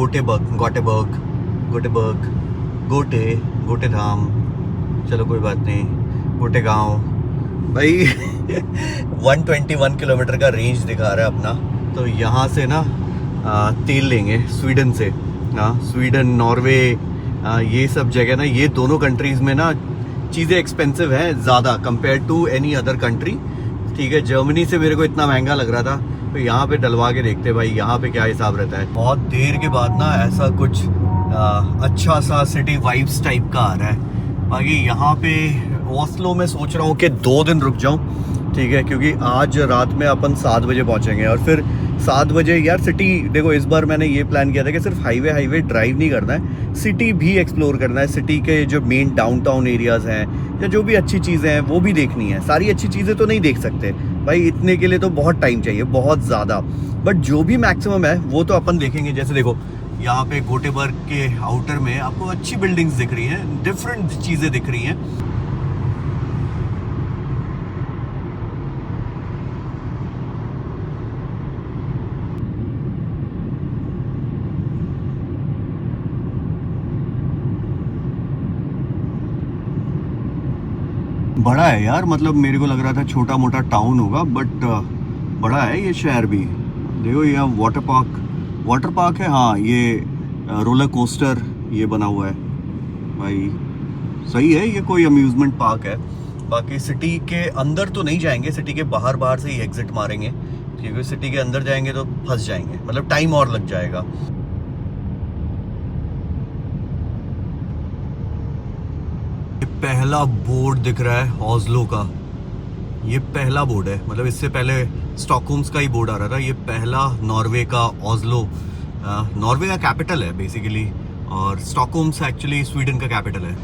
गोटे धाम, चलो कोई बात नहीं, गोटे गांव भाई। 121 किलोमीटर का रेंज दिखा रहा है अपना। तो यहाँ से ना तेल लेंगे स्वीडन से, हाँ, स्वीडन, नॉर्वे, ये सब जगह ना, ये दोनों कंट्रीज में ना चीज़ें एक्सपेंसिव हैं ज़्यादा compare to any other country. ठीक है, जर्मनी से मेरे को इतना महंगा लग रहा था, तो यहाँ पे डलवा के देखते भाई यहाँ पे क्या हिसाब रहता है। बहुत देर के बाद ना ऐसा कुछ अच्छा सा सिटी वाइब्स टाइप का आ रहा है। बाकी यहाँ पे ओस्लो में सोच रहा हूँ कि 2 दिन रुक जाऊँ, ठीक है, क्योंकि आज रात में अपन 7 बजे पहुँचेंगे, और फिर 7 बजे यार सिटी, देखो इस बार मैंने ये प्लान किया था कि सिर्फ हाईवे ड्राइव नहीं करना है, सिटी भी एक्सप्लोर करना है। सिटी के जो मेन डाउनटाउन एरियाज़ हैं या जो भी अच्छी चीज़ें हैं वो भी देखनी है। सारी अच्छी चीज़ें तो नहीं देख सकते भाई, इतने के लिए तो बहुत टाइम चाहिए, बहुत ज़्यादा, बट जो भी मैक्सिमम है वो तो अपन देखेंगे। जैसे देखो यहाँ पे गोटेबर्ग के आउटर में आपको अच्छी बिल्डिंग्स दिख रही हैं, डिफरेंट चीज़ें दिख रही हैं। बड़ा है यार, मतलब मेरे को लग रहा था छोटा मोटा टाउन होगा, बट बड़ा है ये शहर भी। देखो यहाँ वाटर पार्क है, हाँ ये रोलर कोस्टर ये बना हुआ है भाई, सही है। ये कोई अम्यूजमेंट पार्क है। बाकी सिटी के अंदर तो नहीं जाएंगे, सिटी के बाहर से ही एग्जिट मारेंगे, क्योंकि सिटी के अंदर जाएंगे तो फंस जाएंगे, मतलब टाइम और लग जाएगा। ये पहला बोर्ड दिख रहा है ऑस्लो का, ये पहला बोर्ड है, मतलब इससे पहले स्टॉकहोम्स का ही बोर्ड आ रहा था, ये पहला नॉर्वे का ऑस्लो। नॉर्वे का कैपिटल है बेसिकली, और स्टॉकहोम्स एक्चुअली स्वीडन का कैपिटल है।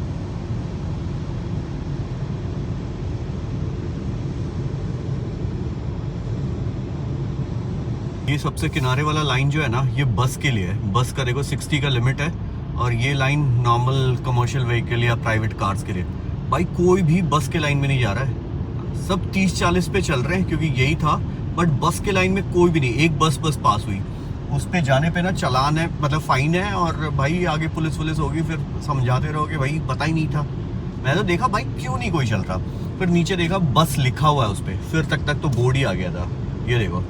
ये सबसे किनारे वाला लाइन जो है ना, ये बस के लिए है। बस का देखो 60 का लिमिट है, और ये लाइन नॉर्मल कमर्शियल व्हीकल या प्राइवेट कार्स के लिए। भाई कोई भी बस के लाइन में नहीं जा रहा है, सब 30-40 पे चल रहे हैं, क्योंकि यही था। बट बस के लाइन में कोई भी नहीं, एक बस पास हुई, उस पे जाने पे ना चालान है, मतलब फाइन है, और भाई आगे पुलिस होगी, फिर समझाते रहोगे भाई पता ही नहीं था। मैं तो देखा भाई क्यों नहीं कोई चल रहा, फिर नीचे देखा बस लिखा हुआ है उस पर, फिर तक तो बोर्ड ही आ गया था। ये देखो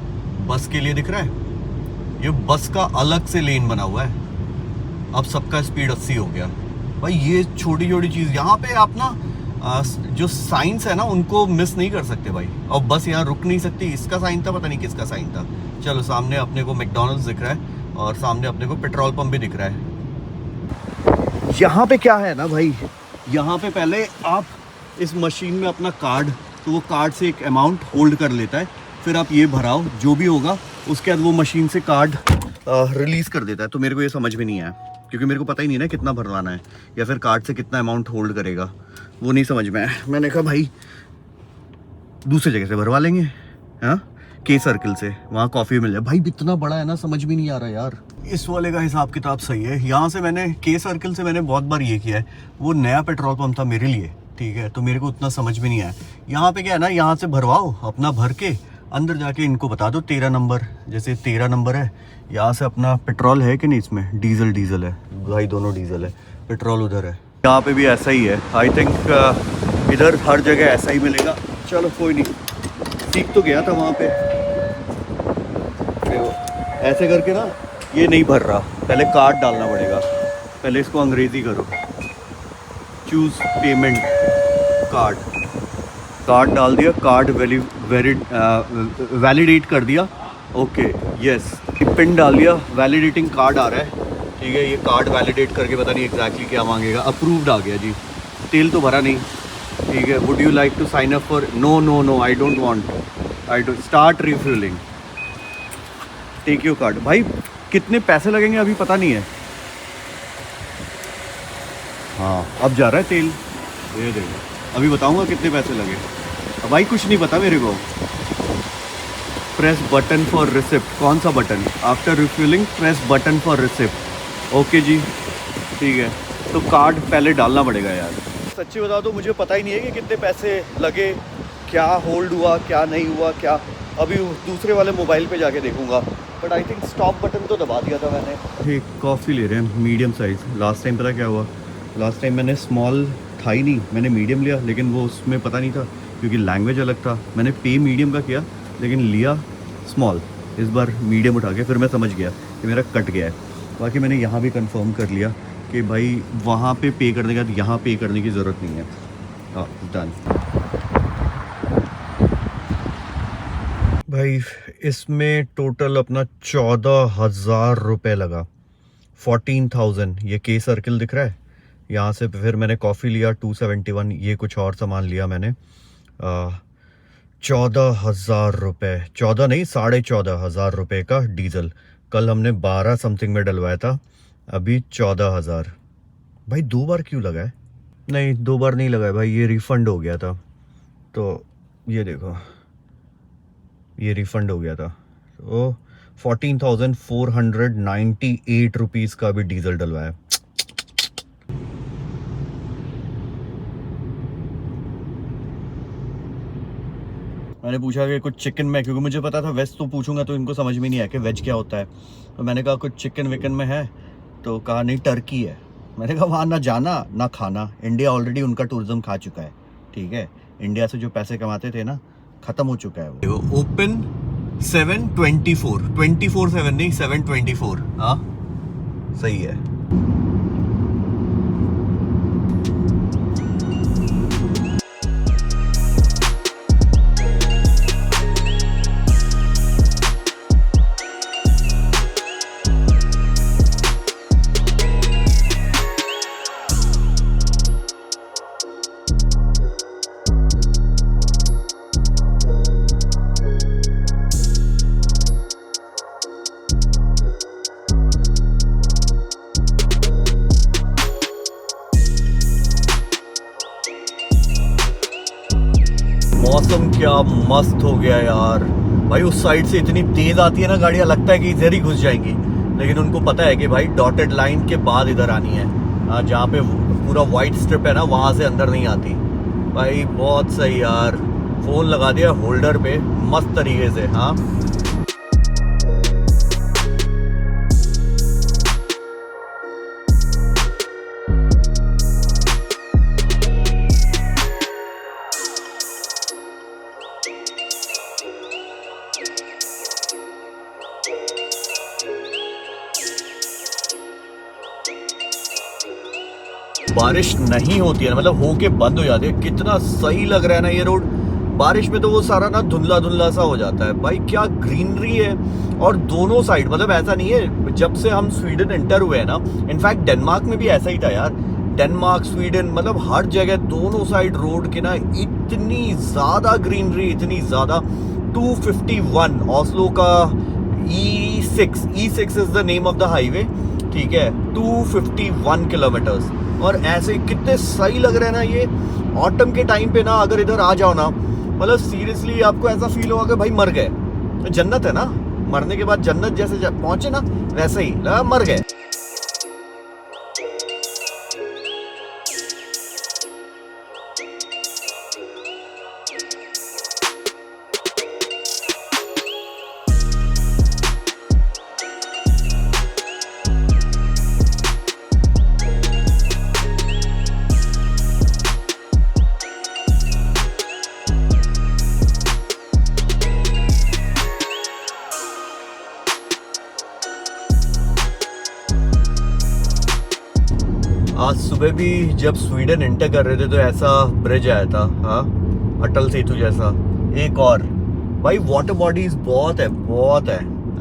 बस के लिए दिख रहा है, ये बस का अलग से लेन बना हुआ है। अब सबका स्पीड 80 हो गया। भाई ये छोटी छोटी चीज़ यहाँ पे आप ना जो साइंस है ना उनको मिस नहीं कर सकते भाई। और बस यहाँ रुक नहीं सकती, इसका साइन था, पता नहीं किसका साइन था। चलो सामने अपने को मैकडॉनल्ड्स दिख रहा है, और सामने अपने को पेट्रोल पंप भी दिख रहा है। यहाँ पे क्या है ना भाई, यहाँ पे पहले आप इस मशीन में अपना कार्ड, तो वो कार्ड से एक अमाउंट होल्ड कर लेता है, फिर आप ये भराओ जो भी होगा, उसके बाद वो मशीन से कार्ड रिलीज़ कर देता है। तो मेरे को ये समझ में नहीं आया, क्योंकि मेरे को पता ही नहीं ना कितना भरवाना है, या फिर कार्ड से कितना अमाउंट होल्ड करेगा, वो नहीं समझ में आया। मैंने कहा भाई दूसरी जगह से भरवा लेंगे, हाँ के सर्किल से, वहाँ कॉफ़ी मिल जाए। भाई इतना बड़ा है ना, समझ भी नहीं आ रहा यार। इस वाले का हिसाब किताब सही है। यहाँ से मैंने के सर्किल से मैंने बहुत बार ये किया है, वो नया पेट्रोल पंप था मेरे लिए, ठीक है, तो मेरे को उतना समझ में नहीं आया। यहाँ पे क्या है ना, यहाँ से भरवाओ, अपना भर के अंदर जाके इनको बता दो 13 नंबर, जैसे 13 नंबर है, यहाँ से अपना पेट्रोल है कि नहीं, इसमें डीजल है भाई, दोनों डीजल है, पेट्रोल उधर है। यहाँ पे भी ऐसा ही है, आई थिंक इधर हर जगह ऐसा ही मिलेगा। चलो कोई नहीं, सीख तो गया था वहाँ पे। ऐसे करके ना ये नहीं भर रहा, पहले कार्ड डालना पड़ेगा, पहले इसको अंग्रेजी करो, चूज़ पेमेंट कार्ड डाल दिया, कार्ड वैलिडेट कर दिया, ओके यस, पिन डाल दिया, वैलिडेटिंग कार्ड आ रहा है, ठीक है। ये कार्ड वैलिडेट करके पता नहीं एग्जैक्टली क्या मांगेगा, अप्रूव्ड आ गया जी। तेल तो भरा नहीं, ठीक है। Would you like to sign up for, no I don't want, I don't, start refilling, take your card. भाई कितने पैसे लगेंगे अभी पता नहीं है। हाँ अब जा रहा है तेल, ये देखो, अभी बताऊंगा कितने पैसे लगे। भाई कुछ नहीं पता मेरे को। प्रेस बटन फॉर रिसिप्ट, कौन सा button? After refuelling press button for receipt, okay जी, ठीक है। तो कार्ड पहले डालना पड़ेगा यार। सच्ची बता दो मुझे पता ही नहीं है कि कितने पैसे लगे, क्या होल्ड हुआ, क्या नहीं हुआ, क्या। अभी दूसरे वाले मोबाइल पे जाके देखूंगा, but I think stop button तो दबा दिया था मैंने। ठीक, कॉफ़ी ले रहे हैं मीडियम साइज़। लास्ट टाइम पता क्या हुआ, लास्ट टाइम मैंने स्मॉल था ही नहीं, मैंने मीडियम लिया, लेकिन वो उसमें पता नहीं था क्योंकि लैंग्वेज अलग था। मैंने पे मीडियम का किया लेकिन लिया स्मॉल। इस बार मीडियम उठा के फिर मैं समझ गया कि मेरा कट गया है। बाकी मैंने यहाँ भी कंफर्म कर लिया कि भाई वहाँ पे करने का, यहाँ पे करने की ज़रूरत नहीं है। हाँ डन। भाई इसमें टोटल अपना 14,000 रुपये लगा, 14,000। ये के सर्किल दिख रहा है, यहाँ से फिर मैंने कॉफ़ी लिया 271, ये कुछ और सामान लिया मैंने। 14,000 रुपये, 14 नहीं 14,500 रुपये का डीजल। कल हमने 12 समथिंग में डलवाया था, अभी 14,000। भाई 2 बार क्यों लगा है? नहीं 2 बार नहीं लगा है भाई, ये रिफ़ंड हो गया था। तो ये देखो, ये रिफ़ंड हो गया था। तो 14,498 रुपीज़ का भी डीजल डलवाया। मैंने पूछा कि कुछ चिकन में, क्योंकि मुझे पता था वेज तो पूछूंगा तो इनको समझ में नहीं आया कि वेज क्या होता है। तो मैंने कहा कुछ चिकन विकन में है, तो कहा नहीं टर्की है। मैंने कहा वहाँ ना जाना ना खाना, इंडिया ऑलरेडी उनका टूरिज्म खा चुका है। ठीक है, इंडिया से जो पैसे कमाते थे ना, खत्म हो चुका है वो। ओपन 7/24 नहीं 7/24। हाँ सही है। मौसम क्या मस्त हो गया यार भाई। उस साइड से इतनी तेज आती है ना गाड़ियां, लगता है कि इधर ही घुस जाएंगी, लेकिन उनको पता है कि भाई डॉटेड लाइन के बाद इधर आनी है। जहाँ पे पूरा वाइट स्ट्रिप है ना, वहां से अंदर नहीं आती भाई। बहुत सही यार, फोन लगा दिया होल्डर पे मस्त तरीके से। हाँ बारिश नहीं होती है, मतलब होके बंद हो जाती है। कितना सही लग रहा है ना ये रोड। बारिश में तो वो सारा ना धुंधला धुंधला सा हो जाता है भाई। क्या ग्रीनरी है, और दोनों साइड, मतलब ऐसा नहीं है जब से हम स्वीडन एंटर हुए हैं ना, इनफैक्ट डेनमार्क में भी ऐसा ही था यार। डेनमार्क, स्वीडन, मतलब हर जगह दोनों साइड रोड के ना इतनी ज्यादा ग्रीनरी, इतनी ज्यादा। 251 ऑस्लो का E6 is the name of the highway, ठीक है। 251 किलोमीटर्स, और ऐसे कितने सही लग रहे हैं ना ये। ऑटम के टाइम पे ना अगर इधर आ जाओ ना, मतलब सीरियसली आपको ऐसा फील होगा कि भाई मर गए। जन्नत है ना, मरने के बाद जन्नत जैसे पहुंचे ना, वैसे ही लगा मर गए। आज सुबह भी जब स्वीडन एंटर कर रहे थे तो ऐसा ब्रिज आया था, हाँ, अटल सेतु जैसा। एक और भाई वाटर बॉडीज बहुत है।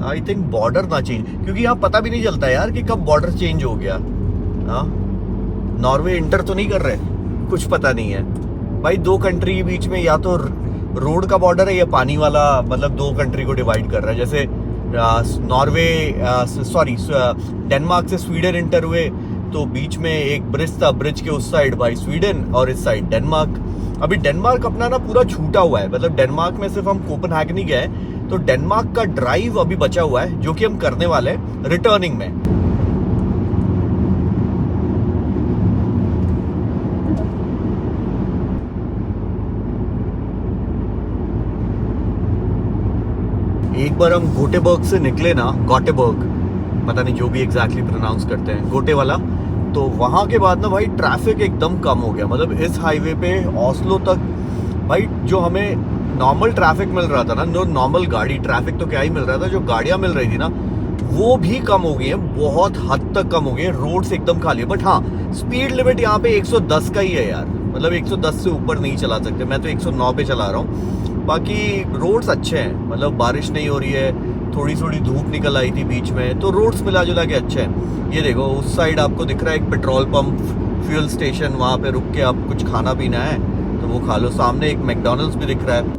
आई थिंक बॉर्डर ना चेंज, क्योंकि यहाँ पता भी नहीं चलता यार कि कब बॉर्डर चेंज हो गया। हाँ, नॉर्वे इंटर तो नहीं कर रहे, कुछ पता नहीं है भाई। दो कंट्री के बीच में या तो रोड का बॉर्डर है या पानी वाला, मतलब दो कंट्री को डिवाइड कर रहा है। जैसे डेनमार्क से स्वीडन इंटर हुए तो बीच में एक ब्रिज था, ब्रिज के उस साइड भाई स्वीडन और इस साइड डेनमार्क। अभी डेनमार्क अपना ना पूरा छूटा हुआ है, मतलब डेनमार्क में सिर्फ हम कोपेनहेगन ही गए, तो डेनमार्क का ड्राइव अभी बचा हुआ है जो कि हम करने वाले हैं रिटर्निंग में। एक बार हम गोटेबर्ग से निकले ना, गॉटेबर्ग, पता नहीं जो भी एग्जैक्टली प्रोनाउंस करते हैं, गोटे वाला, तो वहां के बाद ना भाई ट्रैफिक एकदम कम हो गया। मतलब इस हाईवे पे ऑस्लो तक भाई जो हमें नॉर्मल ट्रैफिक मिल रहा था ना, नॉर्मल गाड़ी ट्रैफिक तो क्या ही मिल रहा था, जो गाड़ियां मिल रही थी ना वो भी कम हो गई है, बहुत हद तक कम हो गई है। रोड्स एकदम खाली है, बट हाँ स्पीड लिमिट यहाँ पे 110 का ही है यार, मतलब 110 से ऊपर नहीं चला सकते। मैं तो 109 पे चला रहा हूँ। बाकी रोड्स अच्छे हैं, मतलब बारिश नहीं हो रही है, थोड़ी थोड़ी धूप निकल आई थी बीच में, तो रोड्स मिला जुला के अच्छे हैं। ये देखो उस साइड आपको दिख रहा है एक पेट्रोल पंप, फ्यूल स्टेशन, वहाँ पे रुक के आप कुछ खाना पीना है तो वो खा लो। सामने एक मैकडॉनल्ड्स भी दिख रहा है।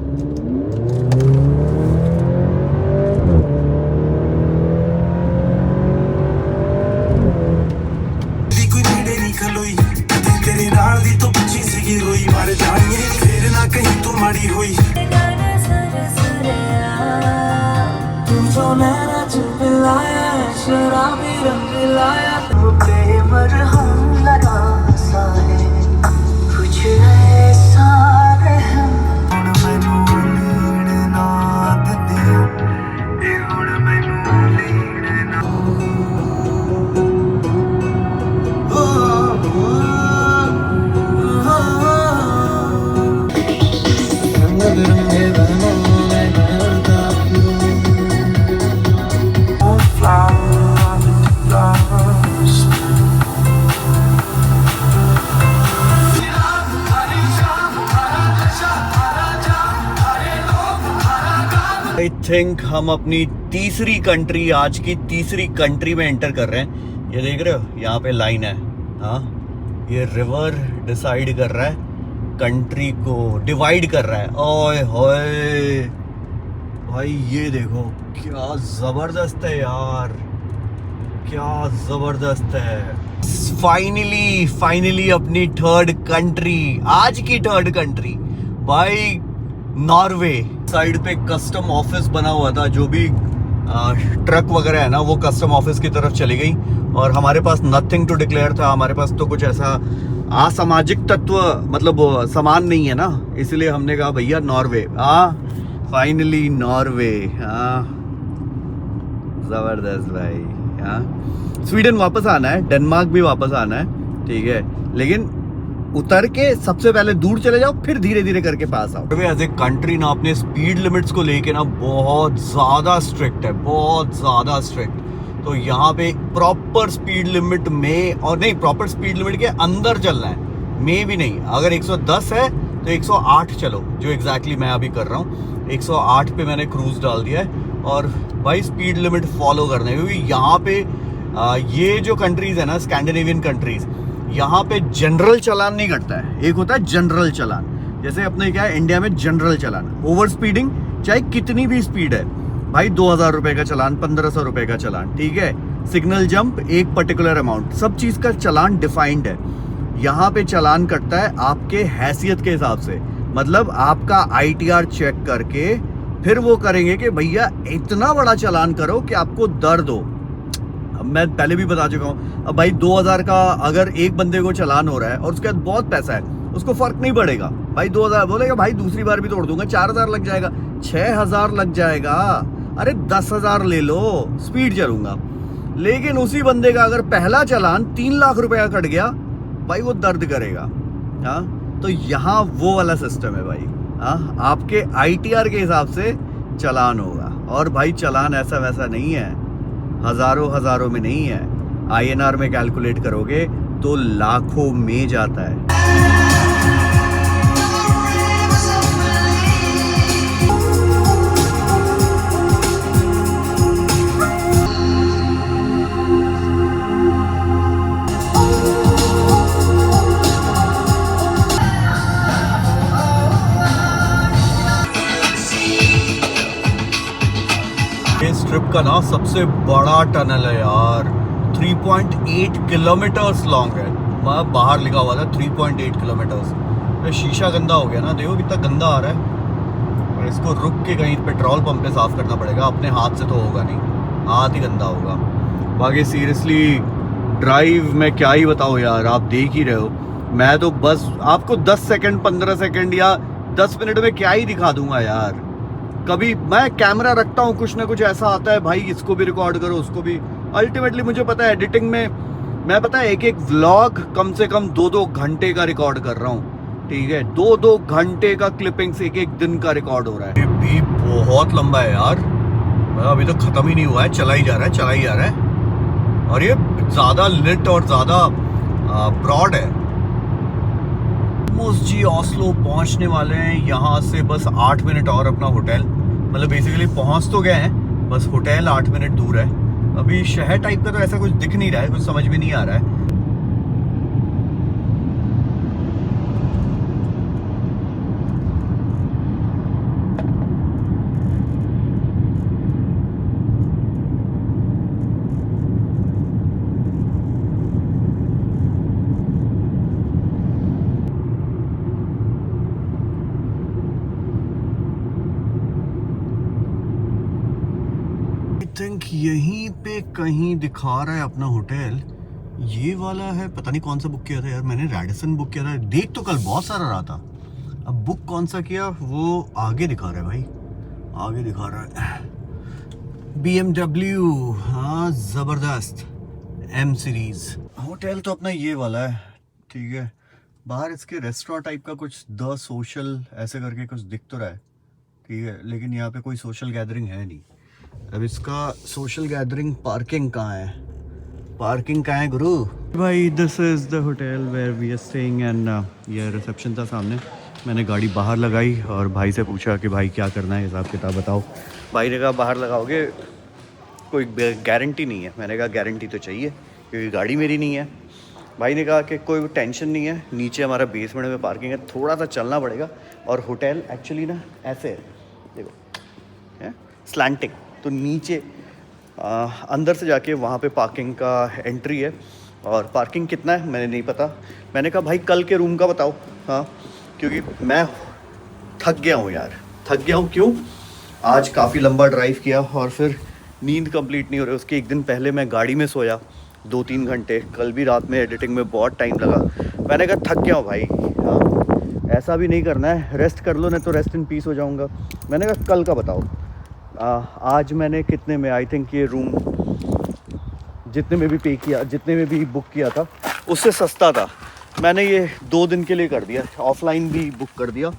शराबी रंग लाया पे मरहम लगा सा है कुछ ऐसा रहम हुण मैनू लीण ना दिंदी ए हुण मैनू लीण ना आई थिंक हम अपनी तीसरी कंट्री, आज की तीसरी कंट्री में एंटर कर रहे हैं। ये देख रहे हो, यहाँ पे लाइन है। हाँ, ये रिवर डिसाइड कर रहा है, कंट्री को डिवाइड कर रहा है। ओए होए भाई, ये देखो क्या जबरदस्त है यार, क्या जबरदस्त है। फाइनली अपनी थर्ड कंट्री, आज की थर्ड कंट्री भाई, नॉर्वे। साइड पे कस्टम ऑफिस बना हुआ था, जो भी ट्रक वगैरह है ना, वो कस्टम ऑफिस की तरफ चली गई और हमारे पास नथिंग टू डिक्लेयर था। हमारे पास तो कुछ ऐसा असामाजिक तत्व, मतलब सामान नहीं है ना, इसलिए हमने कहा भैया नॉर्वे। Finally Norway. जबरदस्त भाई। स्वीडन वापस आना है, डेनमार्क भी वापस आना है, ठीक है, लेकिन उतर के सबसे पहले दूर चले जाओ, फिर धीरे धीरे करके पास आओ। एज ए कंट्री ना अपने स्पीड लिमिट्स को लेके ना बहुत ज्यादा स्ट्रिक्ट है, बहुत ज्यादा स्ट्रिक्ट। तो यहाँ पे प्रॉपर स्पीड लिमिट में, और नहीं, प्रॉपर स्पीड लिमिट के अंदर चलना है, में भी नहीं। अगर 110 है तो 108 चलो, जो एग्जैक्टली मैं अभी कर रहा हूँ। 108 पे मैंने क्रूज डाल दिया है और भाई स्पीड लिमिट फॉलो करना है, क्योंकि यहाँ पे ये जो कंट्रीज है ना, स्कैंडिनेवियन कंट्रीज, यहाँ पे जनरल चालान नहीं कटता है। एक होता है जनरल चालान, जैसे अपने क्या है इंडिया में जनरल चालान, ओवर स्पीडिंग चाहे कितनी भी स्पीड है भाई, 2000 रुपए का चालान, 1500 रुपए का चालान, ठीक है। सिग्नल जंप एक पर्टिकुलर अमाउंट, सब चीज का चालान डिफाइंड है। यहाँ पे चालान कटता है आपके हैसियत के हिसाब से, मतलब आपका ITR चेक करके फिर वो करेंगे कि भैया इतना बड़ा चालान करो कि आपको दर्द हो। मैं पहले भी बता चुका हूँ, अब भाई 2000 का अगर एक बंदे को चालान हो रहा है और उसके बाद बहुत पैसा है, उसको फर्क नहीं पड़ेगा भाई। 2000 बोलेगा भाई दूसरी बार भी तोड़ दूंगा, 4000 लग जाएगा, 6000 लग जाएगा, अरे 10,000 ले लो, स्पीड चलूंगा। लेकिन उसी बंदे का अगर पहला चालान 3 लाख रुपए का कट गया, भाई वो दर्द करेगा। तो यहाँ वो वाला सिस्टम है भाई। आपके ITR के हिसाब से चालान होगा, और भाई चालान ऐसा वैसा नहीं है, हजारों में नहीं है। INR में कैलकुलेट करोगे तो लाखों में जाता है। इस ट्रिप का ना सबसे बड़ा टनल है यार, 3.8 किलोमीटर्स लॉन्ग है। मैं बाहर लिखा हुआ था 3.8 किलोमीटर्स। शीशा गंदा हो गया ना, देखो कितना गंदा आ रहा है। और इसको रुक के कहीं पेट्रोल पंप पे साफ करना पड़ेगा, अपने हाथ से तो होगा नहीं, हाथ ही गंदा होगा। बाकी सीरियसली ड्राइव में क्या ही बताओ यार, आप देख ही रहे हो। मैं तो बस आपको 10 सेकंड 15 सेकंड या 10 मिनट में क्या ही दिखा दूंगा यार। कभी मैं कैमरा रखता हूँ, कुछ ना कुछ ऐसा आता है भाई, इसको भी रिकॉर्ड करो, उसको भी। अल्टीमेटली मुझे पता है एडिटिंग में मैं, पता है एक व्लॉग कम से कम 2-2 घंटे का रिकॉर्ड कर रहा हूँ, ठीक है। 2-2 घंटे का क्लिपिंग्स एक दिन का रिकॉर्ड हो रहा है। ये भी बहुत लंबा है यार, अभी तो खत्म ही नहीं हुआ है, चला ही जा रहा है। और ये ज्यादा लिट और ज्यादा ब्रॉड है। ऑलमोस्ट जी ऑस्लो पहुंचने वाले हैं। यहाँ से बस 8 मिनट और अपना होटल, मतलब बेसिकली पहुंच तो गए हैं, बस होटल 8 मिनट दूर है। अभी शहर टाइप का तो ऐसा कुछ दिख नहीं रहा है, कुछ समझ में नहीं आ रहा है। थिंक यहीं पे कहीं दिखा रहा है अपना होटल, ये वाला है। पता नहीं कौन सा बुक किया था यार मैंने, रेडिसन बुक किया था। देख तो कल बहुत सारा रहा था, अब बुक कौन सा किया वो आगे दिखा रहा है भाई, आगे दिखा रहा है। BMW, हाँ जबरदस्त M सीरीज। होटल तो अपना ये वाला है, ठीक है। बाहर इसके रेस्टोरेंट टाइप का कुछ द सोशल ऐसे करके कुछ दिख तो रहा है, ठीक है, लेकिन यहाँ पे कोई सोशल गैदरिंग है नहीं। अब इसका सोशल गैदरिंग पार्किंग कहाँ है, पार्किंग कहाँ है गुरु भाई? This is the hotel where we are staying and ये रिसेप्शन था सामने। मैंने गाड़ी बाहर लगाई और भाई से पूछा कि भाई क्या करना है, हिसाब किताब बताओ। भाई ने कहा बाहर लगाओगे कोई गारंटी नहीं है। मैंने कहा गारंटी तो चाहिए क्योंकि गाड़ी मेरी नहीं है। भाई ने कहा कि कोई टेंशन नहीं है, नीचे हमारा बेसमेंट में पार्किंग है, थोड़ा सा चलना पड़ेगा। और होटल एक्चुअली ना ऐसे है, देखो है स्लैंटिंग, तो नीचे अंदर से जाके वहाँ पे पार्किंग का एंट्री है। और पार्किंग कितना है मैंने नहीं पता। मैंने कहा भाई कल के रूम का बताओ। हाँ, क्योंकि मैं थक गया हूँ यार, थक गया हूँ। क्यों? आज काफ़ी लंबा ड्राइव किया और फिर नींद कंप्लीट नहीं हो रही। उसके एक दिन पहले मैं गाड़ी में सोया 2-3 घंटे। कल भी रात में एडिटिंग में बहुत टाइम लगा। मैंने कहा थक गया हूँ भाई। हाँ, ऐसा भी नहीं करना है, रेस्ट कर लो, नहीं तो रेस्ट इन पीस हो जाऊँगा। मैंने कहा कल का बताओ। आज मैंने कितने में, आई थिंक ये रूम जितने में भी पे किया, जितने में भी बुक किया था उससे सस्ता था। मैंने ये 2 दिन के लिए कर दिया, ऑफलाइन भी बुक कर दिया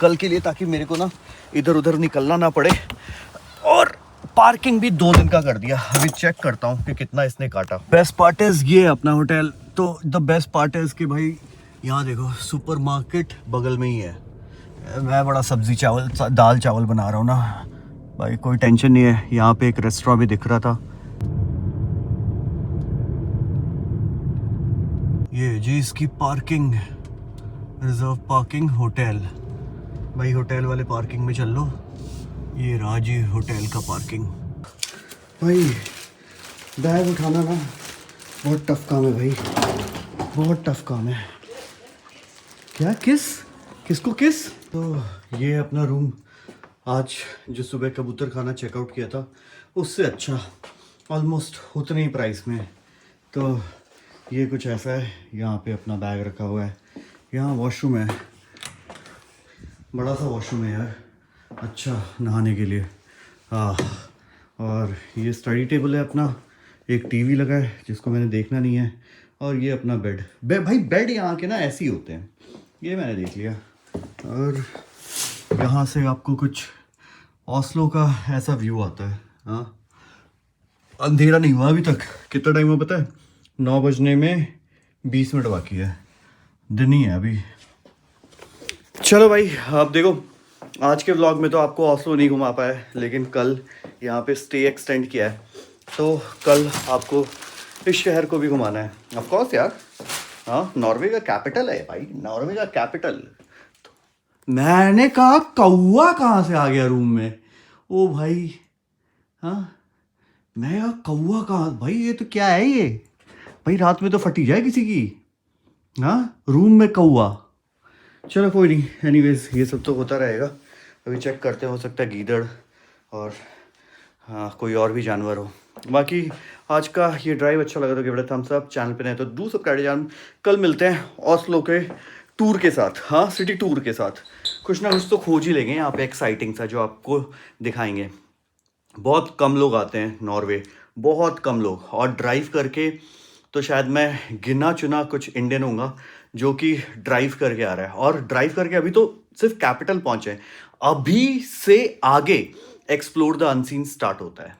कल के लिए, ताकि मेरे को ना इधर उधर निकलना ना पड़े। और पार्किंग भी 2 दिन का कर दिया। अभी चेक करता हूँ कि कितना इसने काटा। बेस्ट पार्ट इज़ ये अपना होटल। तो द बेस्ट पार्ट इज़ कि भाई यहाँ देखो सुपरमार्केट बगल में ही है। मैं बड़ा सब्जी चावल दाल चावल बना रहा हूँ ना भाई, कोई टेंशन नहीं है। यहाँ पे एक रेस्टोरेंट भी दिख रहा था। ये जी इसकी पार्किंग, रिजर्व पार्किंग होटल। भाई होटल वाले पार्किंग में चल लो। ये राजी होटल का पार्किंग। भाई बैग उठाना ना बहुत टफ काम है भाई, बहुत टफ काम है। क्या किसको किस? तो ये अपना रूम आज जो सुबह कबूतर खाना चेकआउट किया था उससे अच्छा, ऑलमोस्ट उतने ही प्राइस में। तो ये कुछ ऐसा है। यहाँ पे अपना बैग रखा हुआ है। यहाँ वॉशरूम है, बड़ा सा वॉशरूम है यार, अच्छा नहाने के लिए। हाँ, और ये स्टडी टेबल है अपना, एक टीवी लगा है जिसको मैंने देखना नहीं है। और ये अपना भाई बेड यहाँ के ना ऐसे ही होते हैं, ये मैंने देख लिया। और यहाँ से आपको कुछ ओस्लो का ऐसा व्यू आता है। हाँ, अंधेरा नहीं हुआ अभी तक। कितना टाइम हुआ पता है? 9 बजने में 20 मिनट बाकी है, दिन ही है अभी। चलो भाई, आप देखो आज के व्लॉग में तो आपको ओस्लो नहीं घुमा पाया, लेकिन कल यहाँ पे स्टे एक्सटेंड किया है, तो कल आपको इस शहर को भी घुमाना है। ऑफ कोर्स यार, हाँ, नॉर्वे का कैपिटल है भाई, नॉर्वे का कैपिटल। मैंने कहा कौवा कहाँ से आ गया रूम में? ओ भाई, हाँ, मैं कहा कौवा कहाँ? भाई ये तो क्या है ये? भाई रात में तो फटी जाए किसी की। हाँ, रूम में कौवा। चलो कोई नहीं, एनीवेज ये सब तो होता रहेगा। अभी चेक करते, हो सकता है गीदड़ और हाँ कोई और भी जानवर हो। बाकी आज का ये ड्राइव अच्छा लगा तो give it a thumbs up. Channel पे नहीं तो डू सब्सक्राइब चैनल। कल मिलते हैं ओस्लो के टूर के साथ, हाँ सिटी टूर के साथ। कुछ ना कुछ तो खोज ही लेंगे यहाँ पे एक्साइटिंग सा जो आपको दिखाएंगे। बहुत कम लोग आते हैं नॉर्वे, बहुत कम लोग। और ड्राइव करके तो शायद मैं गिना चुना कुछ इंडियन होऊंगा जो कि ड्राइव करके आ रहा है। और ड्राइव करके अभी तो सिर्फ कैपिटल पहुंचे हैं, अभी से आगे एक्सप्लोर द अनसीन स्टार्ट होता है।